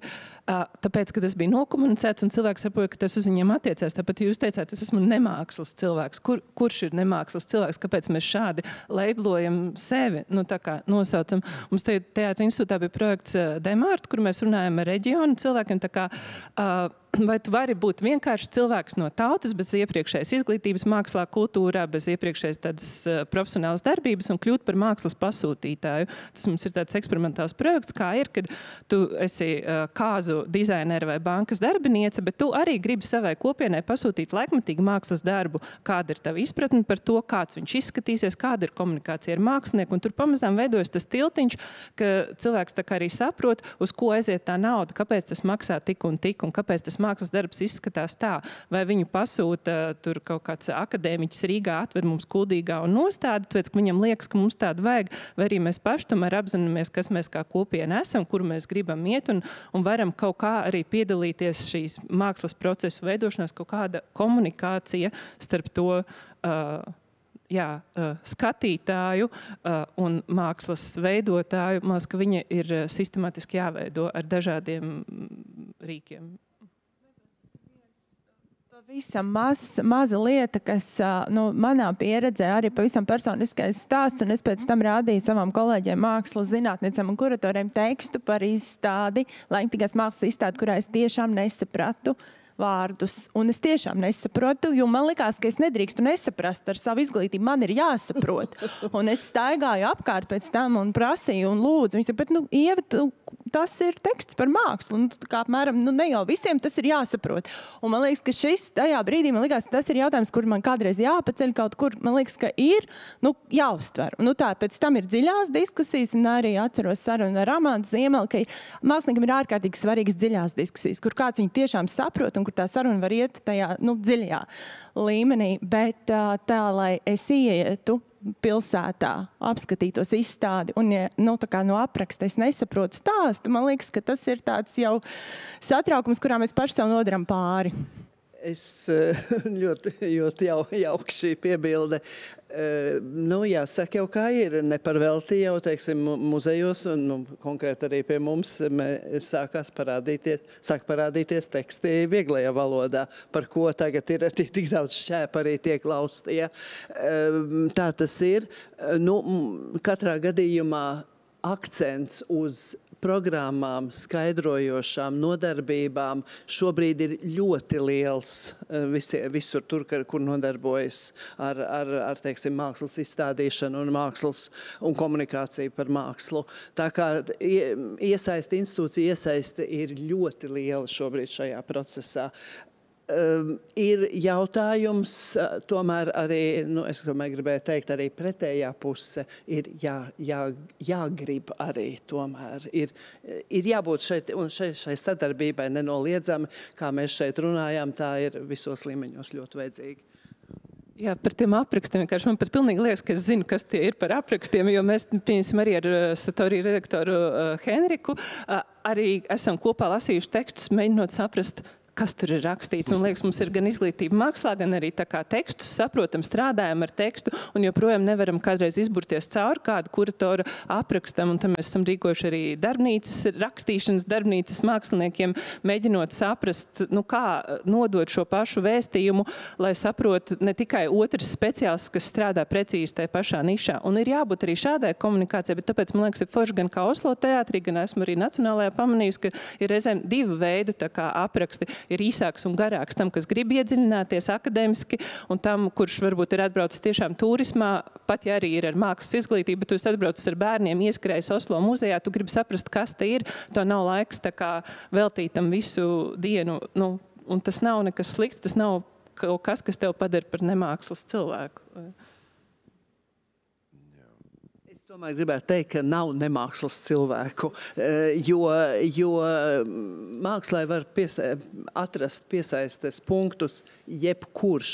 S3: Tāpēc, ka tas bija nokomunicēts un cilvēks saprot, ka tas uz viņiem attiecās. Tāpat jūs teicāt, es esmu nemākslas cilvēks. Kurš ir nemākslas cilvēks? Kāpēc mēs šādi leiblojam sevi? Nu, tā kā nosaucam. Mums Teātra institūtā bija projekts Demārta, kur mēs runājam ar reģionu cilvēkiem. Tā kā, vai tu vari būt vienkārši cilvēks no tautas, bez iepriekšējas izglītības mākslā, kultūrā, bez iepriekšējas tādas profesionālas darbības un kļūt par mākslas pasūtītāju? Tas mums ir tāds eksperimentāls projekts, kā ir, kad tu esi kāzu dizainera vai bankas darbiniece, bet tu arī gribi savai kopienai pasūtīt laikmatīgu mākslas darbu. Kāda ir tava izpratne par to, kāds viņš izskatīsies, kāda ir komunikācija ar mākslinieku, un tur pamazām veidojas tas tiltiņš, ka cilvēks tā kā arī saprot, uz ko aiziet tā nauda, kāpēc tas maksā tik, un kāpēc tas mākslas darbs izskatās tā, vai viņu pasūta tur kaut kāds akadēmiķis Rīgā atved mums Kuldīgā un nostāda, tāpēc, ka viņam liekas, ka mums tādu vajag, vai arī mēs paši tomēr apzināmies, kas mēs kā kopiena esam, kur mēs gribam iet, un varam kaut kā arī piedalīties šīs mākslas procesu veidošanās, kaut kāda komunikācija starp to skatītāju un mākslas veidotāju. Man liekas, ka viņa ir sistemātiski jāveido ar dažādiem rīkiem.
S2: Pavisam maza lieta, kas manā pieredzē arī pavisam personiskais stāsts, un es pēc tam rādīju savam kolēģiem mākslas zinātniecam un kuratoriem tekstu par izstādi, laikmatīgās mākslas izstādi, kurā es tiešām nesapratu vārdus. Un es tiešām nesaprotu, jo man likās, ka es nedrīkstu nesaprast ar savu izglītību. Man ir jāsaprot. Un es staigāju apkārt pēc tam un prasīju un lūdzu. Viņi saka, bet, Ieva, tas ir teksts par mākslu. Un, kā apmēram, ne jau visiem tas ir jāsaprot. Un man liekas, ka tajā brīdī, man liekas, tas ir jautājums, kur man kādreiz jāpaceļ kaut kur. Man liekas, ka ir, jāuztver. Un, tā, pēc tam ir dziļās diskusijas, un arī atceros sarunu ar Amantu Ziemeli, ka māksliniekam ir ārkārtīgi svarīgas dziļās diskusijas, kur kāds viņu tiešām saprot un kur tā saruna var iet tajā dziļajā līmenī, bet tā, lai es ietu pilsētā, apskatītos izstādi un, tā kā no apraksta es nesaprotu stāstu, man liekas, ka tas ir tāds jau satraukums, kurā mēs paši sev nodaram pāri.
S6: Es ļoti jauka šī piebilde. Jāsaka jau kā ir, neparvelti jau, teiksim, muzejos un konkrēti arī pie mums sāk parādīties teksti vieglajā valodā, par ko tagad ir tik daudz šķēpa arī tiek lausti. Ja. Tā tas ir. Katrā gadījumā akcents uz programmām, skaidrojošām nodarbībām šobrīd ir ļoti liels visur tur, kur nodarbojas ar teiksim, mākslas izstādīšanu un mākslas un komunikāciju par mākslu. Tā kā institūcija iesaiste ir ļoti liela šobrīd šajā procesā. Ir jautājums, tomēr arī, es gribēju teikt, arī pretējā puse ir jāgrib arī tomēr. Ir jābūt šeit, un šai sadarbībai nenoliedzami, kā mēs šeit runājām, tā ir visos līmeņos ļoti vajadzīga.
S3: Jā, par tiem aprakstiem. Man pat pilnīgi liekas, ka es zinu, kas tie ir par aprakstiem, jo mēs, pieņemsim, arī ar Satori redaktoru Henriku arī esam kopā lasījuši tekstus, mēģinot saprast, kas tur ir rakstīts. Un liekas, mums ir gan izglītība mākslā, gan arī tā kā tekstus saprotam, strādājam ar tekstu un joprojām nevaram kādreiz izburties cauri kādu kuratora aprakstam. Un tam mēs esam rīkojuši arī darbnīcas, rakstīšanas darbnīcas māksliniekiem, mēģinot saprast, kā nodot šo pašu vēstījumu, lai saprot ne tikai otrs speciālists, kas strādā precīzi tajā pašā nišā. Un ir jābūt arī šādai komunikācijai, bet tāpēc, man liekas, ir forši gan kā Oslo teātrī, gan esmu arī Nacionālajā pamanījusi, ka ir reizēm divu veidu tā kā apraksti. Ir īsāks un garāks tam, kas grib iedziļināties akadēmiski, un tam, kurš varbūt ir atbraucis tiešām turismā, pat ja arī ir ar mākslas izglītību, bet tu esi atbraucis ar bērniem, ieskrējis Oslo muzejā, tu gribi saprast, kas te ir, to nav laiks tā kā veltīt tam visu dienu, un tas nav nekas slikts, tas nav kaut kas tev padara par nemākslas cilvēku.
S6: Tomēr gribētu teikt, ka nav nemākslas cilvēku, jo mākslā var atrast piesaistes punktus jebkurš.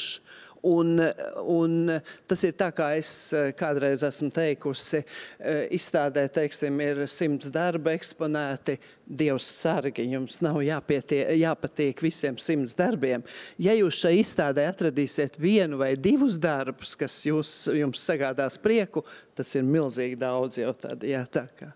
S6: Un tas ir tā, kā es kādreiz esmu teikusi, izstādē, teiksim, ir 100 darba eksponēti, Dievs sargi, jums nav jāpatīk visiem 100 darbiem. Ja jūs šai izstādē atradīsiet 1 vai 2 darbus, kas jums sagādās prieku, tas ir milzīgi daudz jau tad, jā, tā kā.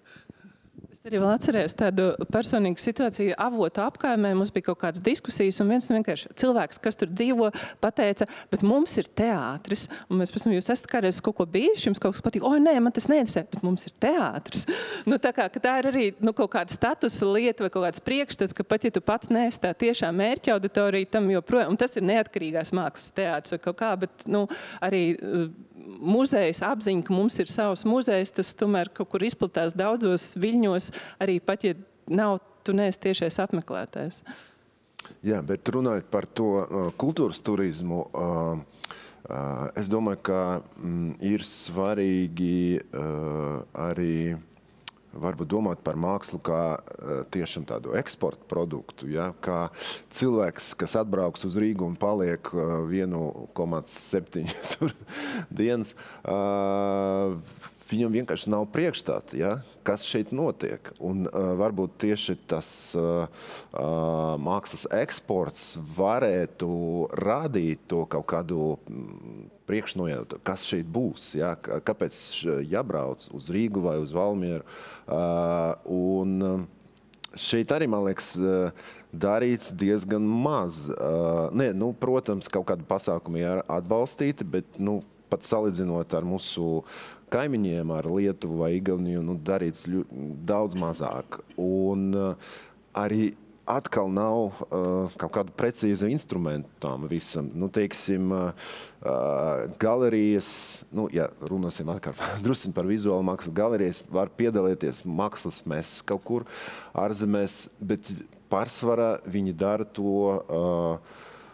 S3: Es arī vēl atcerējos tādu personīgu situāciju. Avotu apkaimē mums bija kaut kādas diskusijas, un viens vienkārši cilvēks, kas tur dzīvo, pateica, bet mums ir teātris. Un mēs pasam, jūs esat kādreiz kaut ko bijuši, jums kaut kas patīk, nē, man tas neinteresē, bet mums ir teātris. Tā kā tā ir arī kaut kāda statusa lieta vai kaut kāds priekšstats, ka pat ja tu pats neesi tā tiešām mērķa auditorija, tam joprojām, un tas ir neatkarīgās mākslas teātris vai kaut kā, bet arī muzejs apziņa, ka mums ir savs muzejs, tas tomēr kaut kur izplatās daudzos viļņos, arī pat, ja tu neesi tiešais apmeklētājs.
S1: Jā, bet runājot par to kultūras turismu, es domāju, ka ir svarīgi arī varbūt domāt par mākslu kā tiešām tādu eksporta produktu, ja? Kā cilvēks, kas atbrauks uz Rīgu un paliek 1,7 dienas, viņam vienkārši nav priekšstāta, ja? Kas šeit notiek. Un varbūt tieši tas mākslas eksports varētu radīt to kaut kādu priekšnojautu, kas šeit būs, ja? Kāpēc jābrauc uz Rīgu vai uz Valmieru. Un šeit arī, man liekas, darīts diezgan maz. Protams, kaut kādu pasākumu ir atbalstīti, bet pat salīdzinot ar mūsu kaimiņiem, ar Lietuvu vai Igauniju, darīts daudz mazāk. Un arī atkal nav kaut kādu precīzu instrumentu tam visam. Teiksim, galerijas, ja runāsim atkal drusciņ par vizuālu mākslu, galerijas var piedalīties mākslas mēs kaut kur ārzemēs, bet pārsvarā viņi dara to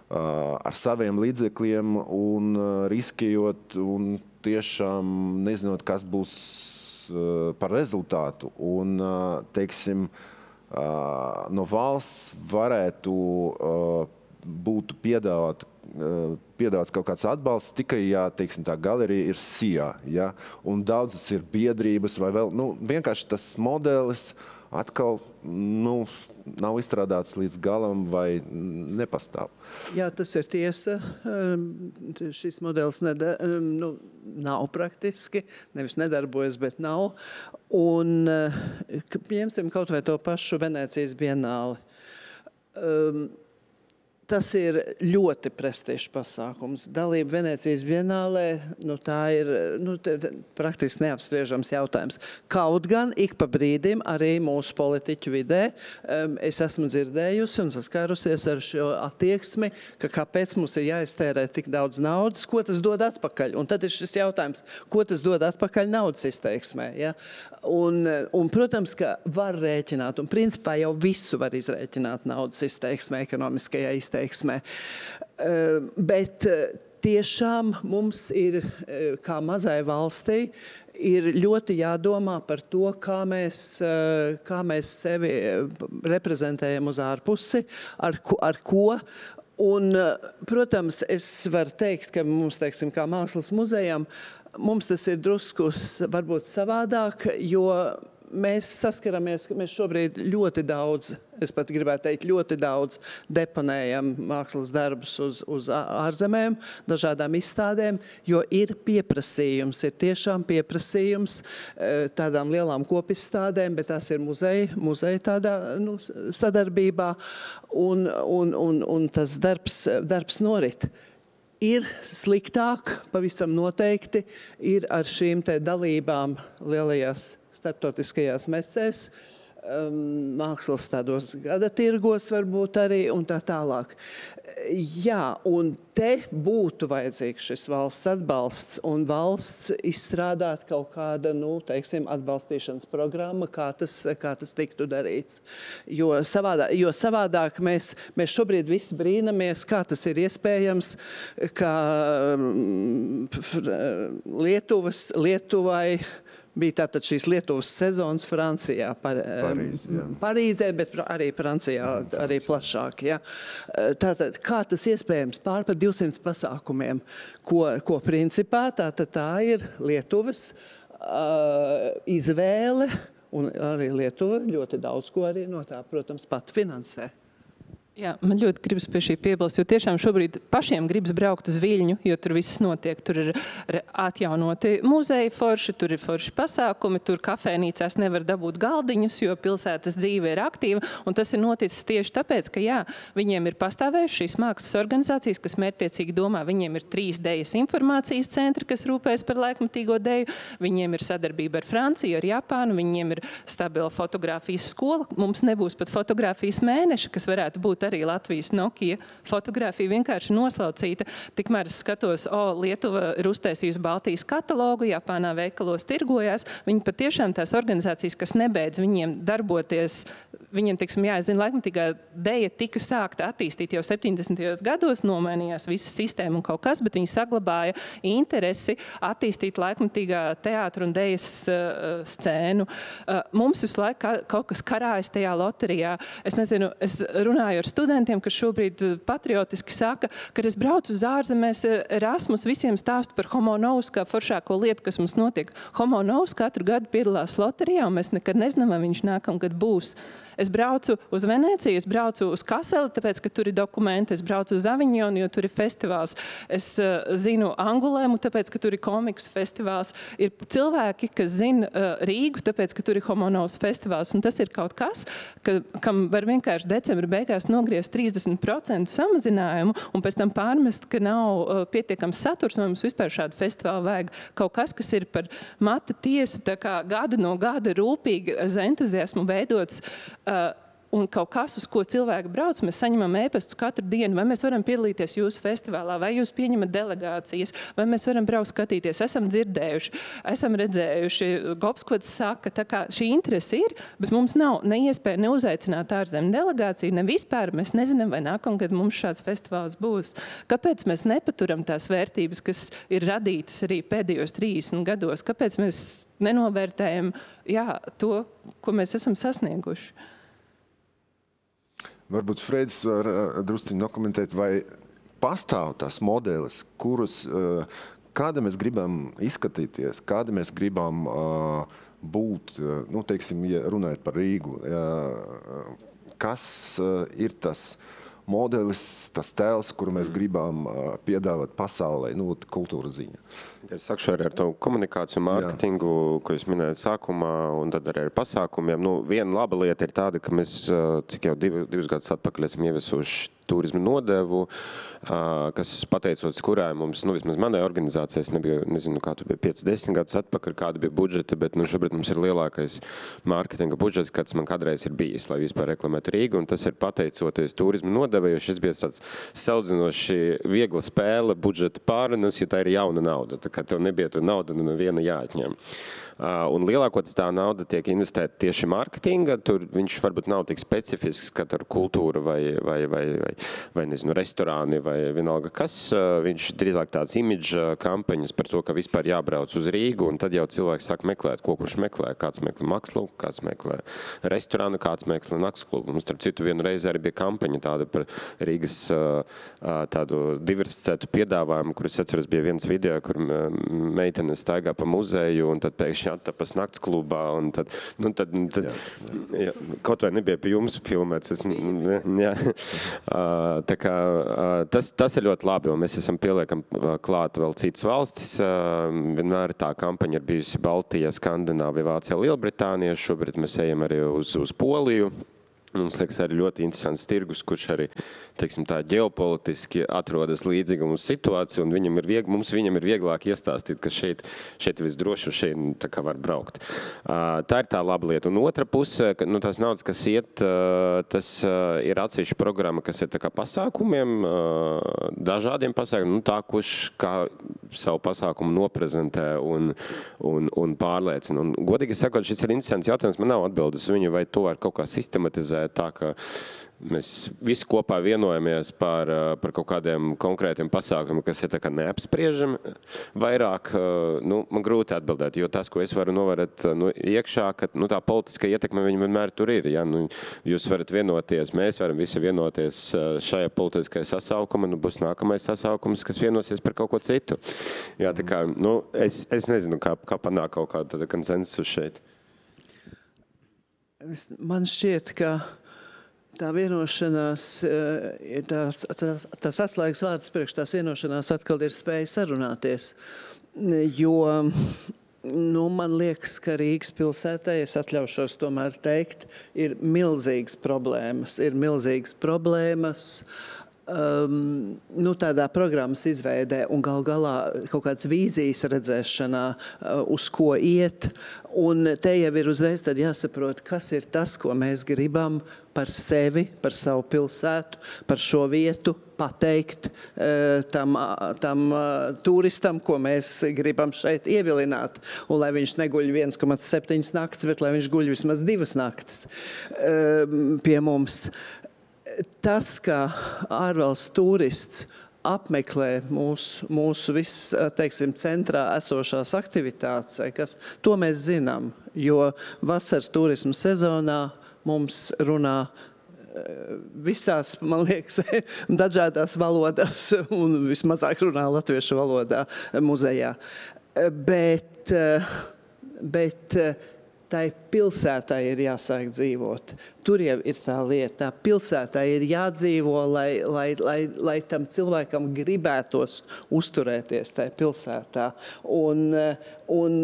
S1: ar saviem līdzekļiem un riskējot un tiešām nezinot, kas būs par rezultātu. Un, teiksim, no valsts varētu būt piedāvāts kaut kāds atbalsts tikai, ja, teiksim, tā galerija ir sijā, ja, un daudzas ir biedrības vai vēl, vienkārši tas modelis atkal, nav izstrādāts līdz galam vai nepastāv.
S6: Jā, tas ir tiesa. Šis modelis nav praktiski, nevis nedarbojas, bet nav. Un ņemsim kaut vai to pašu Venēcijas bienāli. Tas ir ļoti prestižs pasākums. Dalība Venēcijas bienālē, tā ir praktiski neapspriežams jautājums. Kaut gan ik pa brīdim arī mūsu politiķu vidē es esmu dzirdējusi un saskārusies ar šo attieksmi, ka kāpēc mums ir jāiztērē tik daudz naudas, ko tas dod atpakaļ. Un tad ir šis jautājums, ko tas dod atpakaļ naudas izteiksmē. Ja? Un, protams, ka var rēķināt, un principā jau visu var izrēķināt naudas izteiksmē, ekonomiskajā izteiksmē. Bet tiešām mums ir, kā mazai valstī, ir ļoti jādomā par to, kā mēs sevi reprezentējam uz ārpusi, ar ko. Un, protams, es varu teikt, ka mums, teiksim, kā mākslas muzejam, mums tas ir druskus varbūt savādāk, jo mēs saskaramies, ka mēs šobrīd ļoti daudz, es pat gribētu teikt, ļoti daudz deponējam mākslas darbus uz ārzemēm, dažādām izstādēm, jo ir pieprasījums, ir tiešām pieprasījums tādām lielām kopizstādēm, bet tās ir muzeja tādā sadarbībā, un tas darbs norit. Ir sliktāk, pavisam noteikti, ir ar šīm te dalībām lielajās starptautiskajās mesēs, mākslas tādos gada tirgos varbūt arī un tā tālāk. Jā, un te būtu vajadzīgs šis valsts atbalsts un valsts izstrādāt kaut kāda, teiksim, atbalstīšanas programma, kā tas tiktu darīts. Jo savādāk mēs šobrīd visi brīnamies, kā tas ir iespējams, ka Lietuvai bija tātad šīs Lietuvas sezonas Francijā, Parīzē, bet arī Francijā, arī plašāk. Ja. Tātad, kā tas iespējams pār par 200 pasākumiem, ko principā tātad tā ir Lietuvas izvēle, un arī Lietuva ļoti daudz ko arī no tā, protams, pat finansē.
S3: Jā, man ļoti gribas pie šī piebilst, jo tiešām šobrīd pašiem gribas braukt uz Viļņu, jo tur viss notiek. Tur ir atjaunoti muzeji forši, tur ir forši pasākumi, tur kafēnīcās nevar dabūt galdiņus, jo pilsētas dzīve ir aktīva. Un tas ir noticis tieši tāpēc, ka jā, viņiem ir pastāvējuši šīs mākslas organizācijas, kas mērķtiecīgi domā, viņiem ir 3 dejas informācijas centri, kas rūpējas par laikmatīgo deju, viņiem ir sadarbība ar Franciju, ar Japānu, viņiem ir stabila fotogrāfijas skola. Mums nebūs pat fotogrāfijas mēneša, kas varētu būt arī Latvijas Nokia fotogrāfija vienkārši noslaucīta. Tikmēr es skatos, Lietuva ir uztaisījusi Baltijas katalogu, Japānā veikalos tirgojās. Viņi patiešām tās organizācijas, kas nebeidz viņiem darboties, viņiem, teiksim, jāzina, laikmatīgā deja tika sākta attīstīt jau 70. gados, nomainījās visa sistēma un kaut kas, bet viņi saglabāja interesi attīstīt laikmatīgā teātra un dejas scēnu. Mums visu laiku kaut kas karājas tajā loterijā. Es nezinu, es runāju ar studentiem, kas šobrīd patriotiski saka, kad es braucu uz ārzemēs Erasmus, visiem stāstu par Homo Novus kā foršāko lietu, kas mums notiek. Homo Novus katru gadu piedalās loterijā, un mēs nekad nezinām, vai viņš nākamgad būs. Es braucu uz Venēciju, es braucu uz Kaseli, tāpēc, ka tur ir dokumenti, es braucu uz Aviņonu, jo tur ir festivāls. Es zinu Angulēmu, tāpēc, ka tur ir komiks festivāls. Ir cilvēki, kas zina Rīgu, tāpēc, ka tur ir Homo Novus festivāls. Un tas ir kaut kas, kam var vienkārši decembra beigās nogriezt 30% samazinājumu un pēc tam pārmest, ka nav pietiekams saturs, vai mums vispār šādu festivālu vajag. Kaut kas, kas ir par mata tiesu, tā kā gada no gada rūpīgi uz entuziasmu veidots, un kaut kas, uz ko cilvēki brauc, mēs saņemam ēpastus katru dienu, vai mēs varam piedalīties jūsu festivālā, vai jūs pieņemat delegācijas, vai mēs varam braukt skatīties. Esam dzirdējuši, esam redzējuši, Gobskots saka, tā kā šī interese ir, bet mums nav ne iespēja neuzaicināt ārzemju delegāciju, ne vispār. Mēs nezinām, vai nākamgad mums šāds festivāls būs. Kāpēc mēs nepaturam tās vērtības, kas ir radītas arī pēdējos 30 gados? Kāpēc mēs nenovērtējam to, ko mēs esam sasnieguši?
S1: Varbūt Freidis var drusciņi dokumentēt, vai pastāv tās modelis, kurus, kāda mēs gribam izskatīties, kāda mēs gribam būt, nu, teiksim, ja runājot par Rīgu, kas ir tas modelis, tas tēls, kuru mēs gribam piedāvāt pasaulē, nu, kultūra ziņa.
S5: Es sakšu arī ar to komunikāciju, mārketingu, ko jūs minējat sākumā, un tad arī ar pasākumiem. Nu, viena laba lieta ir tāda, ka mēs, cik jau divus gadus atpakaļ esam ieviesuši turismu nodevu, kas pateicoties kurai mums, nu, vismaz manai organizācijai, es nezinu, kā tur bija 5-10 gadus atpakaļ, kāda bija budžeta, bet nu, šobrīd mums ir lielākais mārketinga budžets, kāds man kādreiz ir bijis, lai vispār reklamētu Rīgu, un tas ir pateicoties turismu nodevai, jo šis bija tāds saudzinoši viegla spēle, budžeta pārunas, jo tā ir jauna nauda. Tā kā tev nebija tu nauda, nu viena jāatņem. Un lielākoties tā nauda tiek investēta tieši mārketinga, tur viņš varbūt nav tik specifisks, kā ar kultūru vai nezinu, restorāni vai vienalga kas. Viņš drīzāk tāds imidža kampaņas par to, ka vispār jābrauc uz Rīgu, un tad jau cilvēks sāk meklēt, ko kurš meklē. Kāds meklē makslūku, kāds meklē restorānu, kāds meklē naktsklubu. Mums, starp citu, vienu reizi arī bija kampaņa tāda par Rīgas tādu diversificētu piedāvājumu, kur es atceros, bija viens video, kur meitene staigā pa muzeju, un tad pēkšņi attapas naktsklubā, un tad jā, kaut vai nebija pie jums filmēts. Tā kā tas ir ļoti labi, un mēs esam pieliekam klāt vēl citas valstis. Vienmēr tā kampaņa ir bijusi Baltija, Skandināvija, Vācija, Lielbritānija. Šobrīd mēs ejam arī uz Poliju. Mums liekas arī ļoti interesants tirgus, kurš arī, teiksim tā, ģeopolitiski atrodas līdzīga mums situācija, un viņam ir vieglāk iestāstīt, ka šeit visdroši šeit tā kā var braukt. Tā ir tā laba lieta. Un otra puse, nu, tās naudas, kas iet, tas ir atsevišķa programma, kas ir tā kā pasākumiem, dažādiem pasākumiem, nu, tā, kurš kā savu pasākumu noprezentē un pārliecina. Un, godīgi sakot, šis ir interesants jautājums, man nav atbildes uz viņu, vai to var kaut kā sistematizēt, organizēt tā, ka mēs visi kopā vienojamies par kaut kādiem konkrētiem pasākumiem, kas ir tā kā neapspriežami. Vairāk, man grūti atbildēt, jo tas, ko es varu novērot iekšā, ka tā politiska ietekme viņa vienmēr tur ir. Ja? Jūs varat vienoties, mēs varam visi vienoties šajā politiskajā sasaukumā, būs nākamais sasaukums, kas vienosies par kaut ko citu. Jā, tā kā, es nezinu, kā panākt kaut kādu konsensusu šeit.
S6: Man šķiet, ka tā vienošanās, tas atslēgas vārds priekš tās vienošanās atkal ir spēja sarunāties, jo man liekas, ka Rīgas pilsētai, es atļaušos tomēr teikt, ir milzīgas problēmas. Tādā programmas izveidē un gal galā kaut kādas vīzijas redzēšanā, uz ko iet. Un te jau ir uzreiz tad jāsaprot, kas ir tas, ko mēs gribam par sevi, par savu pilsētu, par šo vietu pateikt tam turistam, ko mēs gribam šeit ievilināt. Un lai viņš neguļ 1,7 nakts, bet lai viņš guļ vismaz 2 nakts pie mums. Tas, ka ārvalstu turists apmeklē mūsu viss, teiksim, centrā esošās aktivitātes, to mēs zinām, jo vasaras turisma sezonā mums runā visās, man liekas, dažādās valodās un vismazāk runā latviešu valodā muzejā. Bet tai pilsētai ir jāsāk dzīvot. Tur jau ir tā lieta. Tā pilsētai ir jādzīvo, lai tam cilvēkam gribētos uzturēties tai pilsētā un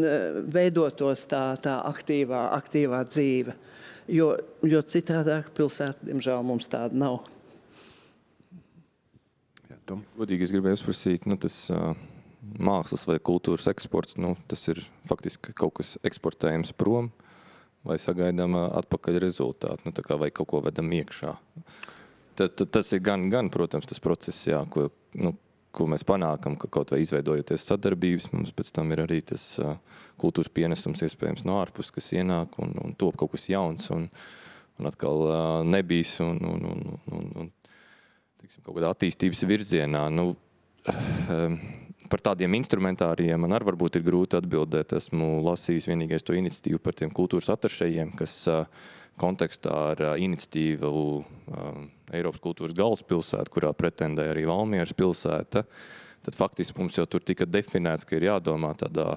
S6: veidotos tā aktīvā dzīve. Jo citādāk pilsēta, diemžēl, mums tāda nav.
S4: Godīgi es gribēju uzprasīt, tas mākslas vai kultūras eksports, tas ir faktiski kaut kas eksportējams prom vai sagaidām atpakaļ rezultātu, tā kā vai kaut ko vedam iekšā. Tas ir gan, protams, tas process, jā, ko mēs panākam, ka kaut vai izveidojoties sadarbības, mums pēc tam ir arī tas kultūras pienesums iespējams no ārpus, kas ienāk un top kaut kas jauns un atkal nebijis un teiksim, kaut kādā attīstības virzienā. Par tādiem instrumentāriem man arī varbūt ir grūti atbildēt. Esmu lasījis vienīgais to iniciatīvu par tiem kultūras atašejiem, kas kontekstā ar iniciatīvu Eiropas kultūras galvaspilsēta, kurā pretendē arī Valmieras pilsēta, tad faktiski mums jau tur tika definēts, ka ir jādomā tādā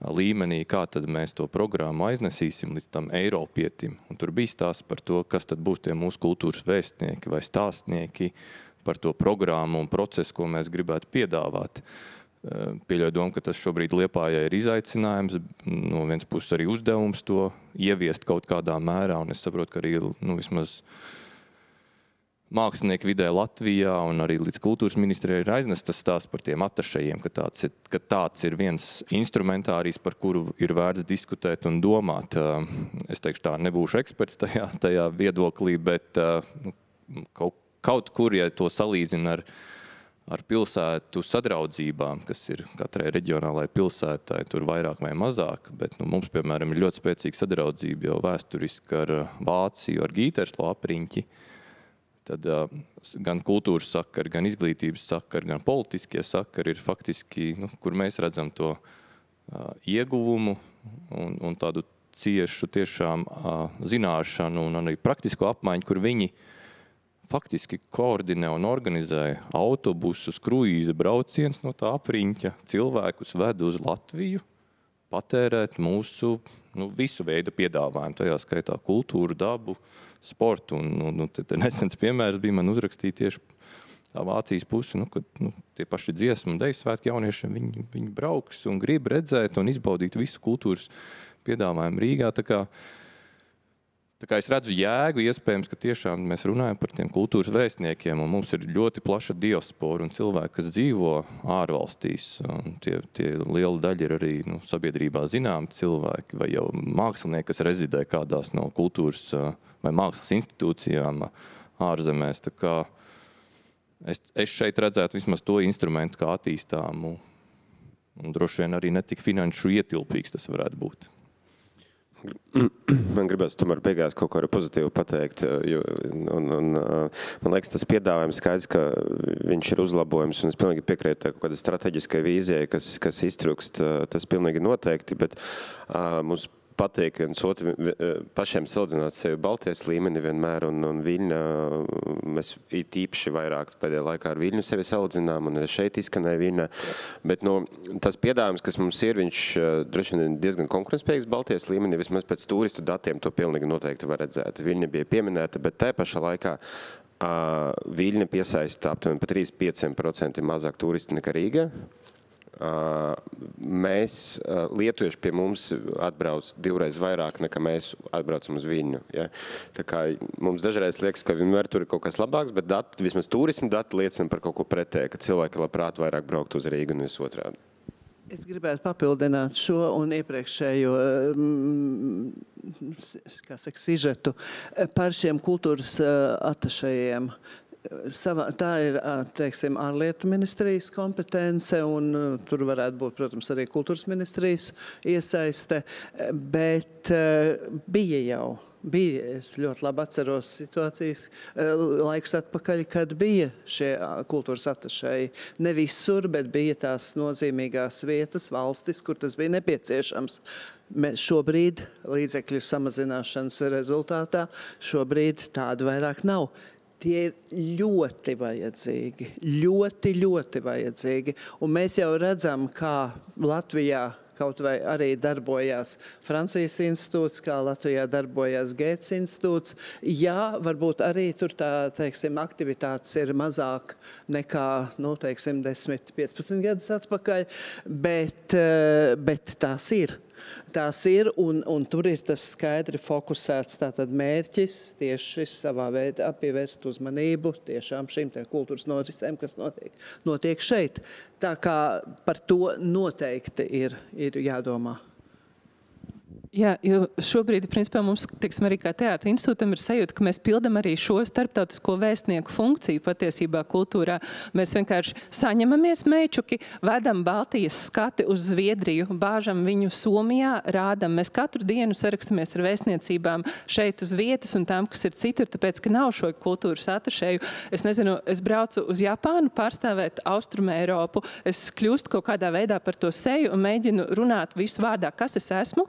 S4: līmenī, kā tad mēs to programmu aiznesīsim līdz tam Eiropietim. Un tur bija stāsts par to, kas tad būs tie mūsu kultūras vēstnieki vai stāstnieki par to programmu un procesu, ko mēs gribētu piedāvāt. Pieļauju domu, ka tas šobrīd Liepājai ir izaicinājums, no vienas puses arī uzdevums to ieviest kaut kādā mērā, un es saprotu, ka arī vismaz mākslinieku vidē Latvijā un arī līdz kultūras ministrijai ir aiznests tas stāsts par tiem atašejiem, ka tāds ir viens instrumentārijs, par kuru ir vērts diskutēt un domāt. Es teikšu tā, nebūšu eksperts tajā viedoklī, bet kaut kur, ja to salīdzina ar pilsētu sadraudzībām, kas ir katrai reģionālai pilsētai, tur vairāk vai mazāk, bet mums, piemēram, ir ļoti spēcīga sadraudzība jau vēsturiski ar Vāciju, ar Gīterslo apriņķi. Tad gan kultūras sakari, gan izglītības sakari, gan politiskie sakari ir faktiski, kur mēs redzam to ieguvumu un tādu ciešu tiešām zināšanu un arī praktisko apmaiņu, kur viņi faktiski koordinē un organizē autobusus, kruīza brauciens no tā apriņķa, cilvēkus ved uz Latviju, patērēt mūsu visu veidu piedāvājumu, tajā skaitā kultūru, dabu, sportu. Un nesens piemērs bija man uzrakstīt tieši tā Vācijas pusi, kad tie paši dziesmu un deju svētki jaunieši, viņi brauks un grib redzēt un izbaudīt visu kultūras piedāvājumu Rīgā. Tā kā es redzu jēgu, iespējams, ka tiešām mēs runājam par tiem kultūras vēstniekiem, un mums ir ļoti plaša diaspora un cilvēki, kas dzīvo ārvalstīs. Un tie liela daļa ir arī sabiedrībā zināmi cilvēki, vai jau mākslinieki, kas rezidē kādās no kultūras vai mākslas institūcijām ārzemēs. Tā kā es šeit redzētu vismaz to instrumentu kā attīstāmu, un droši vien arī netik finanšu ietilpīgs tas varētu būt.
S5: Man gribas tomēr beigās kaut ko arī pozitīvu pateikt. Man liekas, tas piedāvājums skaidrs, ka viņš ir uzlabojums, un es pilnīgi piekrītu kaut kādai strateģiskai vīzijai, kas iztrukst. Tas pilnīgi noteikti, bet mums patīk pašiem salīdzināt sevi Baltijas līmeni vienmēr, un Viļņa, mēs īpaši vairāk pēdējā laikā ar Viļņu sevi salīdzinām, un šeit izskanēja Viļņa. Bet tas piedāvājums, kas mums ir, viņš droši vien diezgan konkurentspējīgs Baltijas līmenī, vismaz pēc turistu datiem to pilnīgi noteikti var redzēt. Viļņa bija pieminēta, bet tajā pašā laikā Viļņa piesaista aptuveni pa 3–5% mazāk turistu nekā Rīga. Mēs, lietuvieši pie mums atbrauc 2 reizes vairāk, nekā mēs atbraucam uz Viļņu. Ja? Tā kā mums dažreiz liekas, ka vienmēr tur ir kaut kas labāks, bet dati, vismaz turismu dati liecina par kaut ko pretēju, ka cilvēki labprāt vairāk braukt uz Rīgu un visotrādi.
S6: Es gribētu papildināt šo un iepriekšējo sižetu par šiem kultūras atašējiem. Tā ir, teiksim, ārlietu ministrijas kompetence, un tur varētu būt, protams, arī kultūras ministrijas iesaiste, bet es ļoti labi atceros situācijas laikus atpakaļ, kad bija šie kultūras atašēji. Ne visur, bet bija tās nozīmīgās vietas, valstis, kur tas bija nepieciešams. Mēs šobrīd līdzekļu samazināšanas rezultātā šobrīd tādu vairāk nav. Tie ir ļoti vajadzīgi, ļoti vajadzīgi. Un mēs jau redzam, kā Latvijā kaut vai arī darbojās Francijas institūts, kā Latvijā darbojās Gētas institūts. Jā, varbūt arī tur teiksim, aktivitātes ir mazāk nekā, 10–15 gadus atpakaļ, bet tās ir. Tās ir, un tur ir tas skaidri fokusēts tātad mērķis tieši savā veidā pievērst uzmanību tiešām šīm kultūras norisēm, kas notiek šeit. Tā kā par to noteikti ir jādomā.
S3: Jā, jo šobrīd, principā, mums, teiksim, arī kā teātra institūtam ir sajūta, ka mēs pildam arī šo starptautisko vēstnieku funkciju patiesībā kultūrā. Mēs vienkārši saņemamies meičuki, vedam Baltijas skati uz Zviedriju, bāžam viņu Somijā, rādam. Mēs katru dienu sarakstamies ar vēstniecībām šeit uz vietas un tām, kas ir citur, tāpēc, ka nav šo kultūras atašēju. Es nezinu, es braucu uz Japānu pārstāvēt Austrumu Eiropu. Es kļūstu kaut kādā veidā par to seju un mēģinu runāt visu vārdā, kas es esmu.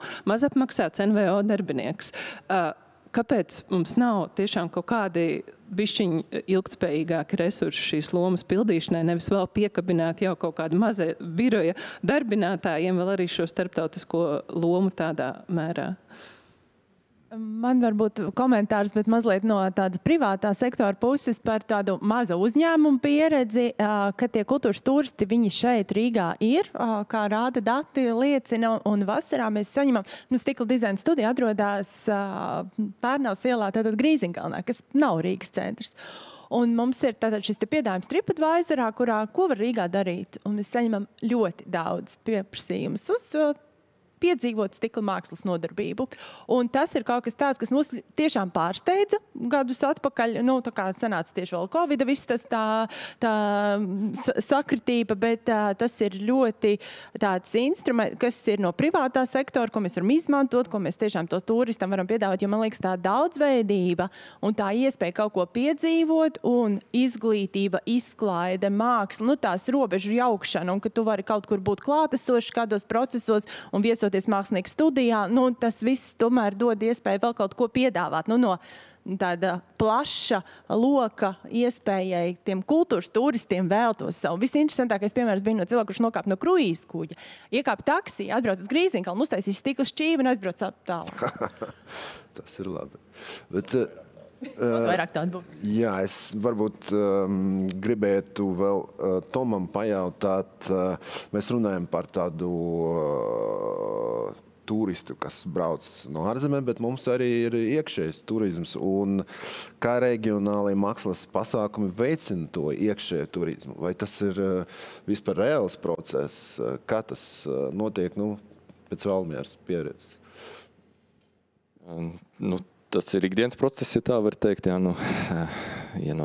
S3: Apmaksāts NVO darbinieks. Kāpēc mums nav tiešām kaut kādi bišķiņi ilgtspējīgāki resursi šīs lomas pildīšanai, nevis vēl piekabināt jau kaut kādu mazie biroja darbinātājiem vēl arī šo starptautisko lomu tādā mērā?
S2: Man varbūt komentārs, bet mazliet no tādas privātā sektora puses par tādu mazu uzņēmumu pieredzi, ka tie kultūras turisti, viņi šeit Rīgā ir, kā rāda dati liecina, un vasarā mēs saņemam, Stikla dizaina studija atrodas Pērnavas ielā, tātad Grīziņkalnā, kas nav Rīgas centrs. Un mums ir tātad šis piedāvājums TripAdvisorā, ko var Rīgā darīt, un mēs saņemam ļoti daudz pieprasījumus uz piedzīvot stikla mākslas nodarbību. Un tas ir kaut kas tāds, kas mūs tiešām pārsteidza gadus atpakaļ. Tā kā sanāca tieši vēl Covid, viss tas tā sakritība, bet tas ir ļoti tāds instruments, kas ir no privātā sektora, ko mēs varam izmantot, ko mēs tiešām to turistam varam piedāvāt, jo man liekas tā daudzveidība un tā iespēja kaut ko piedzīvot un izglītība, izklaide, māksla, tās robežu jaukšana, un ka tu vari kaut kur būt klātesoši kādos procesos un viesoties mākslinieku studijā, tas viss tomēr dod iespēju vēl kaut ko piedāvāt. No tāda plaša loka iespējai tiem kultūras turistiem vēl to savu. Visinteresantākais piemērs bija no cilvēka, kurš nokāpa no kruīzes kuģa. Iekāpa taksī, atbrauc uz Grīziņkalnu, uztaisīja stikla šķīvi un aizbrauc tālāk.
S1: Tas ir labi. Bet,
S2: vairāk tādu būtu.
S1: Jā, es varbūt gribētu vēl Tomam pajautāt. Mēs runājam par tādu turistu, kas brauc no ārzemēm, bet mums arī ir iekšējais turisms. Un kā reģionālajie mākslas pasākumi veicina to iekšējo turismu? Vai tas ir vispār reāls process? Kā tas notiek pēc Valmieras pieredzes?
S4: Tas ir ikdienas process, ja tā var teikt. Ja no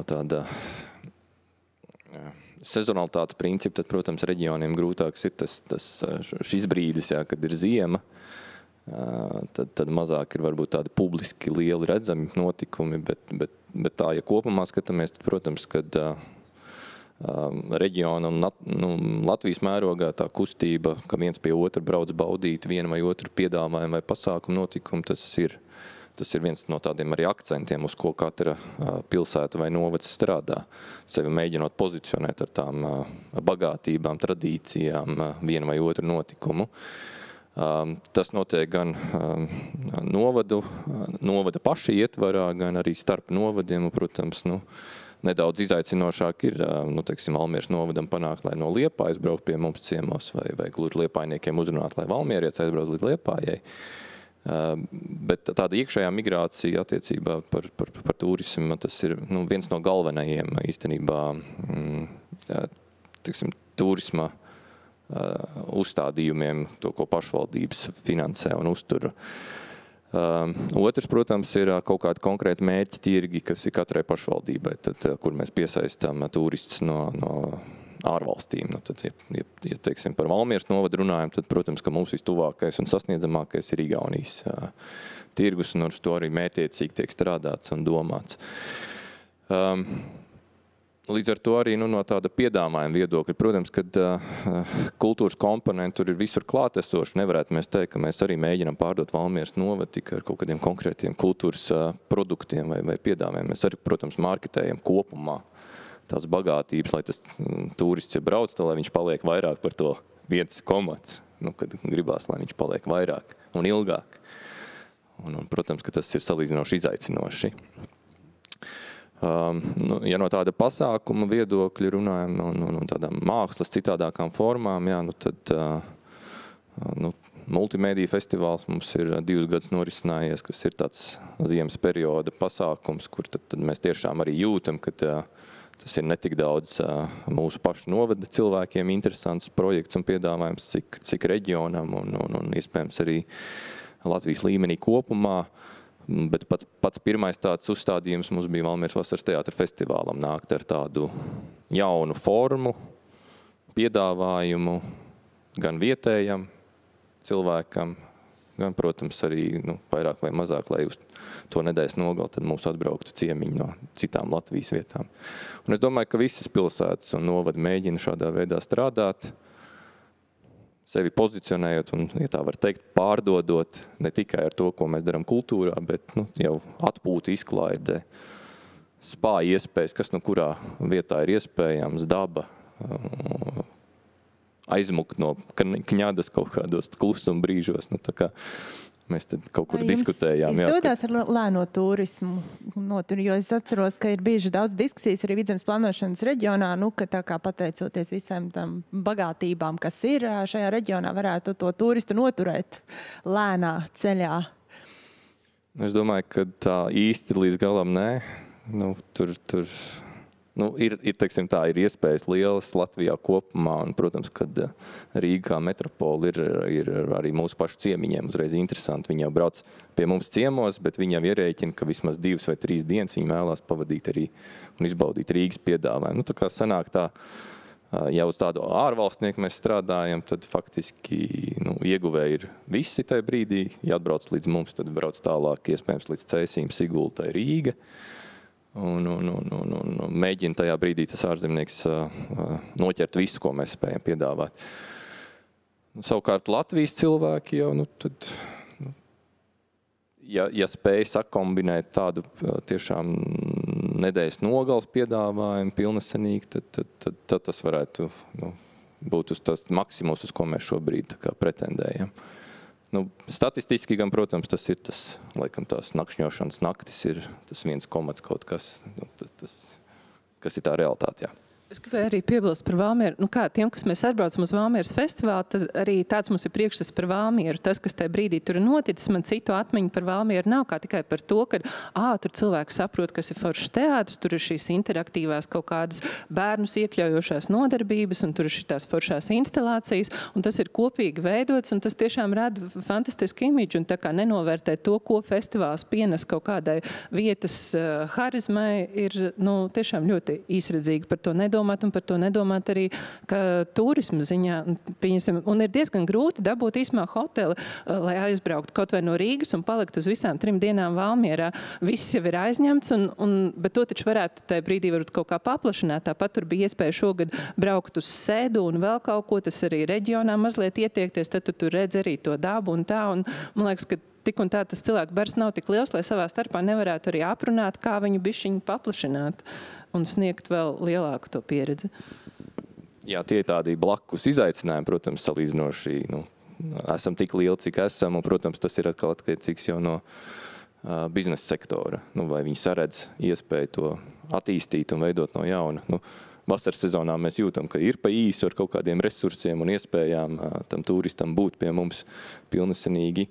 S4: tāda sezonalitātes principa, tad, protams, reģioniem grūtāks ir šis brīdis, kad ir ziema. tad mazāk ir varbūt tādi publiski lieli redzami notikumi, bet tā, ja kopumā skatāmies, tad, protams, kad reģiona un Latvijas mērogā tā kustība, ka viens pie otra brauc baudīt vienu vai otru piedāvājumu vai pasākumu notikumu, tas ir viens no tādiem arī akcentiem, uz ko katra pilsēta vai novads strādā. Sevi mēģinot pozicionēt ar tām bagātībām, tradīcijām, vienu vai otru notikumu. Tas notiek gan novada paša ietvarā, gan arī starp novadiem, protams, nedaudz izaicinošāk ir, teiksim, Valmieras novadam panākt, lai no Liepājas braukt pie mums ciemos, vai gluži liepājniekiem uzrunāt, lai valmierietis aizbrauc līdz Liepājai. Bet tāda iekšējā migrācija attiecībā par turismu, tas ir viens no galvenajiem īstenībā, teiksim, turisma uzstādījumiem, to, ko pašvaldības finansē un uztur. Otrs, protams, ir kaut kādi konkrēti mērķi tirgi, kas ir katrai pašvaldībai, kur mēs piesaistām turistus no ārvalstīm. Tad, ja teiksim, par Valmieras novadu runājam, tad, protams, ka mums vistuvākais un sasniedzamākais ir Igaunijas tirgus, un uz to arī mērķiecīgi tiek strādāts un domāts. Līdz ar to arī no tāda piedāvājuma viedokļa, protams, kad kultūras komponenti tur ir visur klātesoši, nevarētu mēs teikt, ka mēs arī mēģinām pārdot Valmieras novadu tikai ar kaut kādiem konkrētiem kultūras produktiem vai piedāvājumiem. Mēs arī, protams, marketējam kopumā tās bagātības, lai tas turists, ja brauc, lai viņš paliek vairāk par to viens komats, kad gribās, lai viņš paliek vairāk un ilgāk. Un, protams, ka tas ir salīdzinoši izaicinoši. Ja no tāda pasākuma viedokļa runājam un tādām mākslas citādākām formām, tad multimediju festivāls mums ir 2 gadus norisinājies, kas ir tāds ziemas perioda pasākums, kur tad mēs tiešām arī jūtam, ka tas ir ne tik daudz mūsu pašu novada cilvēkiem interesants projekts un piedāvājums, cik reģionam un iespējams arī Latvijas līmenī kopumā. Bet pats pirmais tāds uzstādījums mums bija Valmieras vasaras teātra festivālam nākt ar tādu jaunu formu, piedāvājumu gan vietējam cilvēkam, gan, protams, arī vairāk vai mazāk, lai uz to nedēļas nogali tad mums atbrauktu ciemiņi no citām Latvijas vietām. Un es domāju, ka visas pilsētas un novadi mēģina šādā veidā strādāt, sevi pozicionējot un, ja tā var teikt, pārdodot ne tikai ar to, ko mēs darām kultūrā, bet jau atpūta, izklaide, spā iespējas, kas kurā vietā ir iespējams, daba, aizmukt no kņadas kaut kādos klusuma brīžos. Tā kā mēs tad kaut kur diskutējām.
S2: Jums izdodās ar lēno turismu notur, jo es atceros, ka ir bijuši daudz diskusijas arī Vidzemes plānošanas reģionā, ka tā kā pateicoties visām tām bagātībām, kas ir šajā reģionā, varētu to turistu noturēt lēnā ceļā.
S4: Es domāju, ka tā īsti līdz galam nē. Teiksim tā, ir iespējas lielas Latvijā kopumā, un, protams, kad Rīga kā metropola ir arī mūsu pašu ciemiņiem uzreiz interesanti. Viņi jau brauc pie mums ciemos, bet viņi jau ierēķina, ka vismaz 2 vai 3 dienas viņi vēlās pavadīt arī un izbaudīt Rīgas piedāvājumu. Tā kā sanāk tā, ja uz tādu ārvalstnieku mēs strādājam, tad faktiski ieguvēji ir visi tajā brīdī. Ja atbrauc līdz mums, tad brauc tālāk, iespējams, līdz Cēsīm, Sigultai, Rīga. Un mēģina tajā brīdī tas ārzemnieks noķert visu, ko mēs spējam piedāvāt. Savukārt Latvijas cilvēki jau, ja spēj sakombinēt tādu tiešām nedēļas nogales piedāvājumu pilnesenīgi, tad tas varētu būt uz tas maksimums, uz ko mēs šobrīd pretendējam. Statistiski gan, protams, tas ir tas, laikam tās nakšņošanas naktis ir tas 1 komats kaut kas, kas ir tā realitāte, jā.
S3: Es gribēju arī piebilst par Valmieru. Tiem, kas mēs atbraucam uz Valmieras festivālu, tad arī tāds mums ir priekšstats par Valmieru. Tas, kas tajā brīdī tur ir noticis, man citu atmiņu par Valmieru nav kā tikai par to, ka tur cilvēki saprot, kas ir foršs teātris, tur ir šīs interaktīvās kaut kādas bērnus iekļaujošās nodarbības, un tur ir šitās foršās instalācijas, un tas ir kopīgi veidots, un tas tiešām rada fantastisku imidžu, un tā kā nenovērtē to, ko festivāls pienes kaut kādai vietas harizmai, ir tiešām ļoti īsredzīgi par to nedomāt. domāt un par to nedomāt arī turisma ziņā. Un ir diezgan grūti dabūt īsumā hoteli, lai aizbrauktu kaut vai no Rīgas un palikt uz visām 3 dienām Valmierā. Viss jau ir aizņemts, bet to taču varētu tajā brīdī varbūt kaut kā paplašināt. Tāpat tur bija iespēja šogad braukt uz Sēdu un vēl kaut ko, tas arī reģionā mazliet ietiekties, tad tu tur redz arī to dabu un tā. Un man liekas, ka tik un tā tas cilvēku bars nav tik liels, lai savā starpā nevarētu arī aprunāt, kā viņu bišķiņu paplašināt un sniegt vēl lielāku to pieredzi.
S4: Jā, tie ir tādi blakus izaicinājumi, protams, salīdzinoši. Esam tik lieli, cik esam, un, protams, tas ir atkal atkarīgs jau no biznesa sektora. Vai viņi saredz iespēju to attīstīt un veidot no jauna. Vasaras sezonā mēs jūtam, ka ir pa īsu ar kaut kādiem resursiem un iespējām tam turistam būt pie mums pilnesenīgi.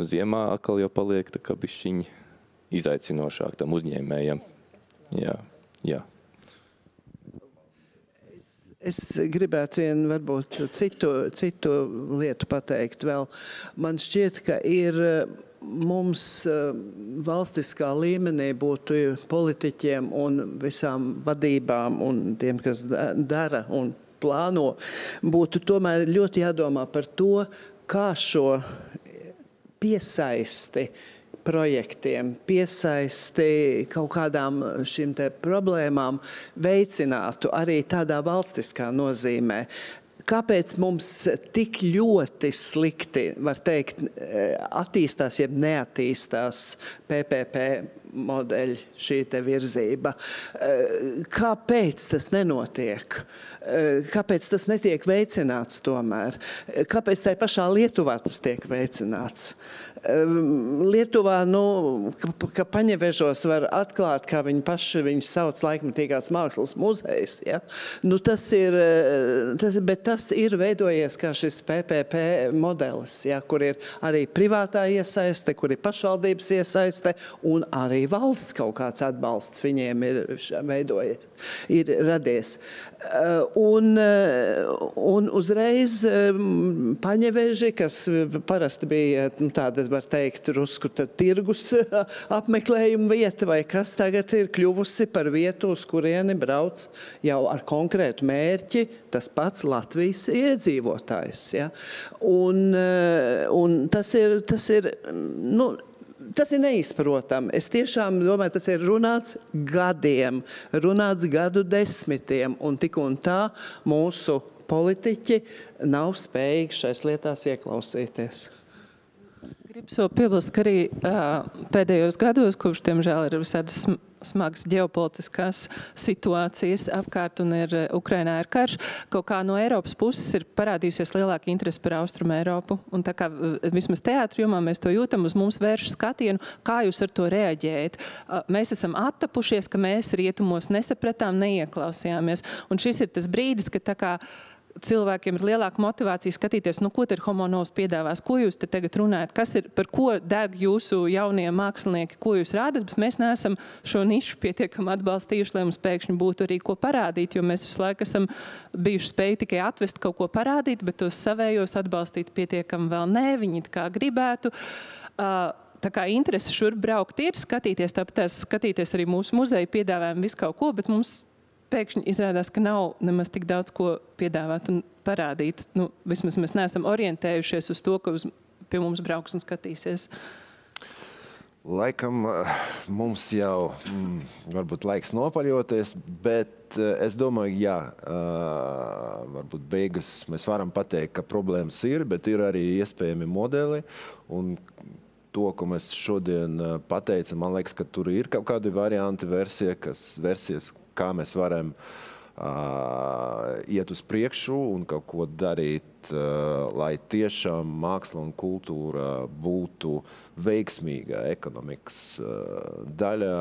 S4: Ziemā atkal jau paliek tā kā bišķiņi izaicinošāk tam uzņēmējam. Jā.
S6: Es gribētu varbūt citu lietu pateikt vēl. Man šķiet, ka ir mums valstiskā līmenī būtu politiķiem un visām vadībām un tiem, kas dara un plāno, būtu tomēr ļoti jādomā par to, kā šo piesaisti projektiem, piesaisti kaut kādām šīm te problēmām veicinātu arī tādā valstiskā nozīmē. Kāpēc mums tik ļoti slikti, var teikt, attīstās, jeb neattīstās PPP modeļi, šī te virzība? Kāpēc tas nenotiek? Kāpēc tas netiek veicināts tomēr? Kāpēc tai pašā Lietuvā tas tiek veicināts? Lietuvā, ka Paņevežos var atklāt, kā viņi paši sauc laikmatīgās mākslas muzejs. Ja? Bet tas ir veidojies kā šis PPP modelis, ja? Kur ir arī privātā iesaiste, kur ir pašvaldības iesaiste un arī valsts kaut kāds atbalsts viņiem ir veidojies, ir radies. Un uzreiz Paņeveži, kas parasti bija tāda, var teikt, rusku tirgus apmeklējuma vieta, vai kas tagad ir kļuvusi par vietu, uz kurieni brauc jau ar konkrētu mērķi tas pats Latvijas iedzīvotājs. Ja? Un tas ir neizprotami. Es tiešām domāju, tas ir runāts gadiem, runāts gadu desmitiem, un tik un tā mūsu politiķi nav spējīgi šais lietās ieklausīties.
S3: Gribu piebilst, ka arī pēdējos gados, kopš, diemžēl, ir visādas smagas ģeopolitiskās situācijas apkārt un Ukrainā ir karš, kaut kā no Eiropas puses ir parādījusies lielāka interese par Austrumu Eiropu. Un tā kā vismaz teātru jomā mēs to jūtam, uz mums vērš skatienu, kā jūs ar to reaģējat. Mēs esam attapušies, ka mēs rietumos nesapratām, neieklausījāmies. Un šis ir tas brīdis, ka tā kā cilvēkiem ir lielāka motivācija skatīties, ko te ir Homo Novs piedāvās, ko jūs te tagad runājat, par ko deg jūsu jaunie mākslinieki, ko jūs rādat, bet mēs neesam šo nišu pietiekami atbalstījuši, lai mums pēkšņi būtu arī ko parādīt, jo mēs visu laiku esam bijuši spēju tikai atvest kaut ko parādīt, bet tos savējos atbalstīt pietiekami vēl nē, viņi kā gribētu. Tā kā interese šur braukt ir, skatīties, tāpēc skatīties arī mūsu muzeju piedāvājumu visu kaut ko, bet mums pēkšņi izrādās, ka nav nemaz tik daudz ko piedāvāt un parādīt. Vismaz mēs neesam orientējušies uz to, ka pie mums brauks un skatīsies.
S1: Laikam mums jau varbūt laiks nopaļoties, bet es domāju, jā, varbūt beigas mēs varam pateikt, ka problēmas ir, bet ir arī iespējami modeli. Un to, ko mēs šodien pateicam, man liekas, ka tur ir kaut kādi varianti, versijas, kā mēs varam iet uz priekšu un kaut ko darīt, lai tiešām māksla un kultūra būtu veiksmīga ekonomikas daļa,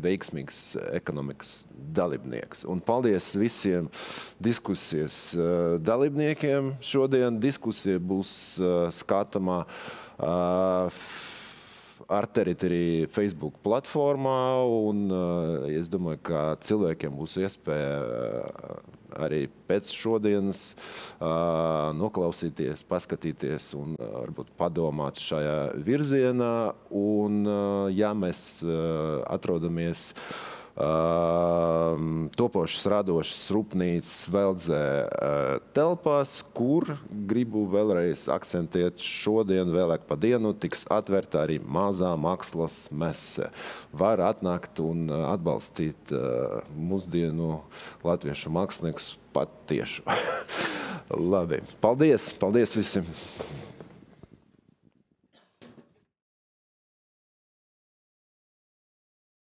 S1: veiksmīgs ekonomikas dalībnieks. Un paldies visiem diskusijas dalībniekiem. Šodien diskusija būs skatāmā Art-Territory Facebook platformā, un es domāju, ka cilvēkiem būs iespēja arī pēc šodienas noklausīties, paskatīties un varbūt padomāt šajā virzienā. Un, ja mēs atrodamies topošas, radošas rūpnīcas Veldzē telpās, kur gribu vēlreiz akcentēt šodien vēlāk pa dienu tiks atverta arī mazā mākslas mese. Var atnākt un atbalstīt mūsdienu latviešu māksliniekus pat tieši. Labi. Paldies! Paldies visiem!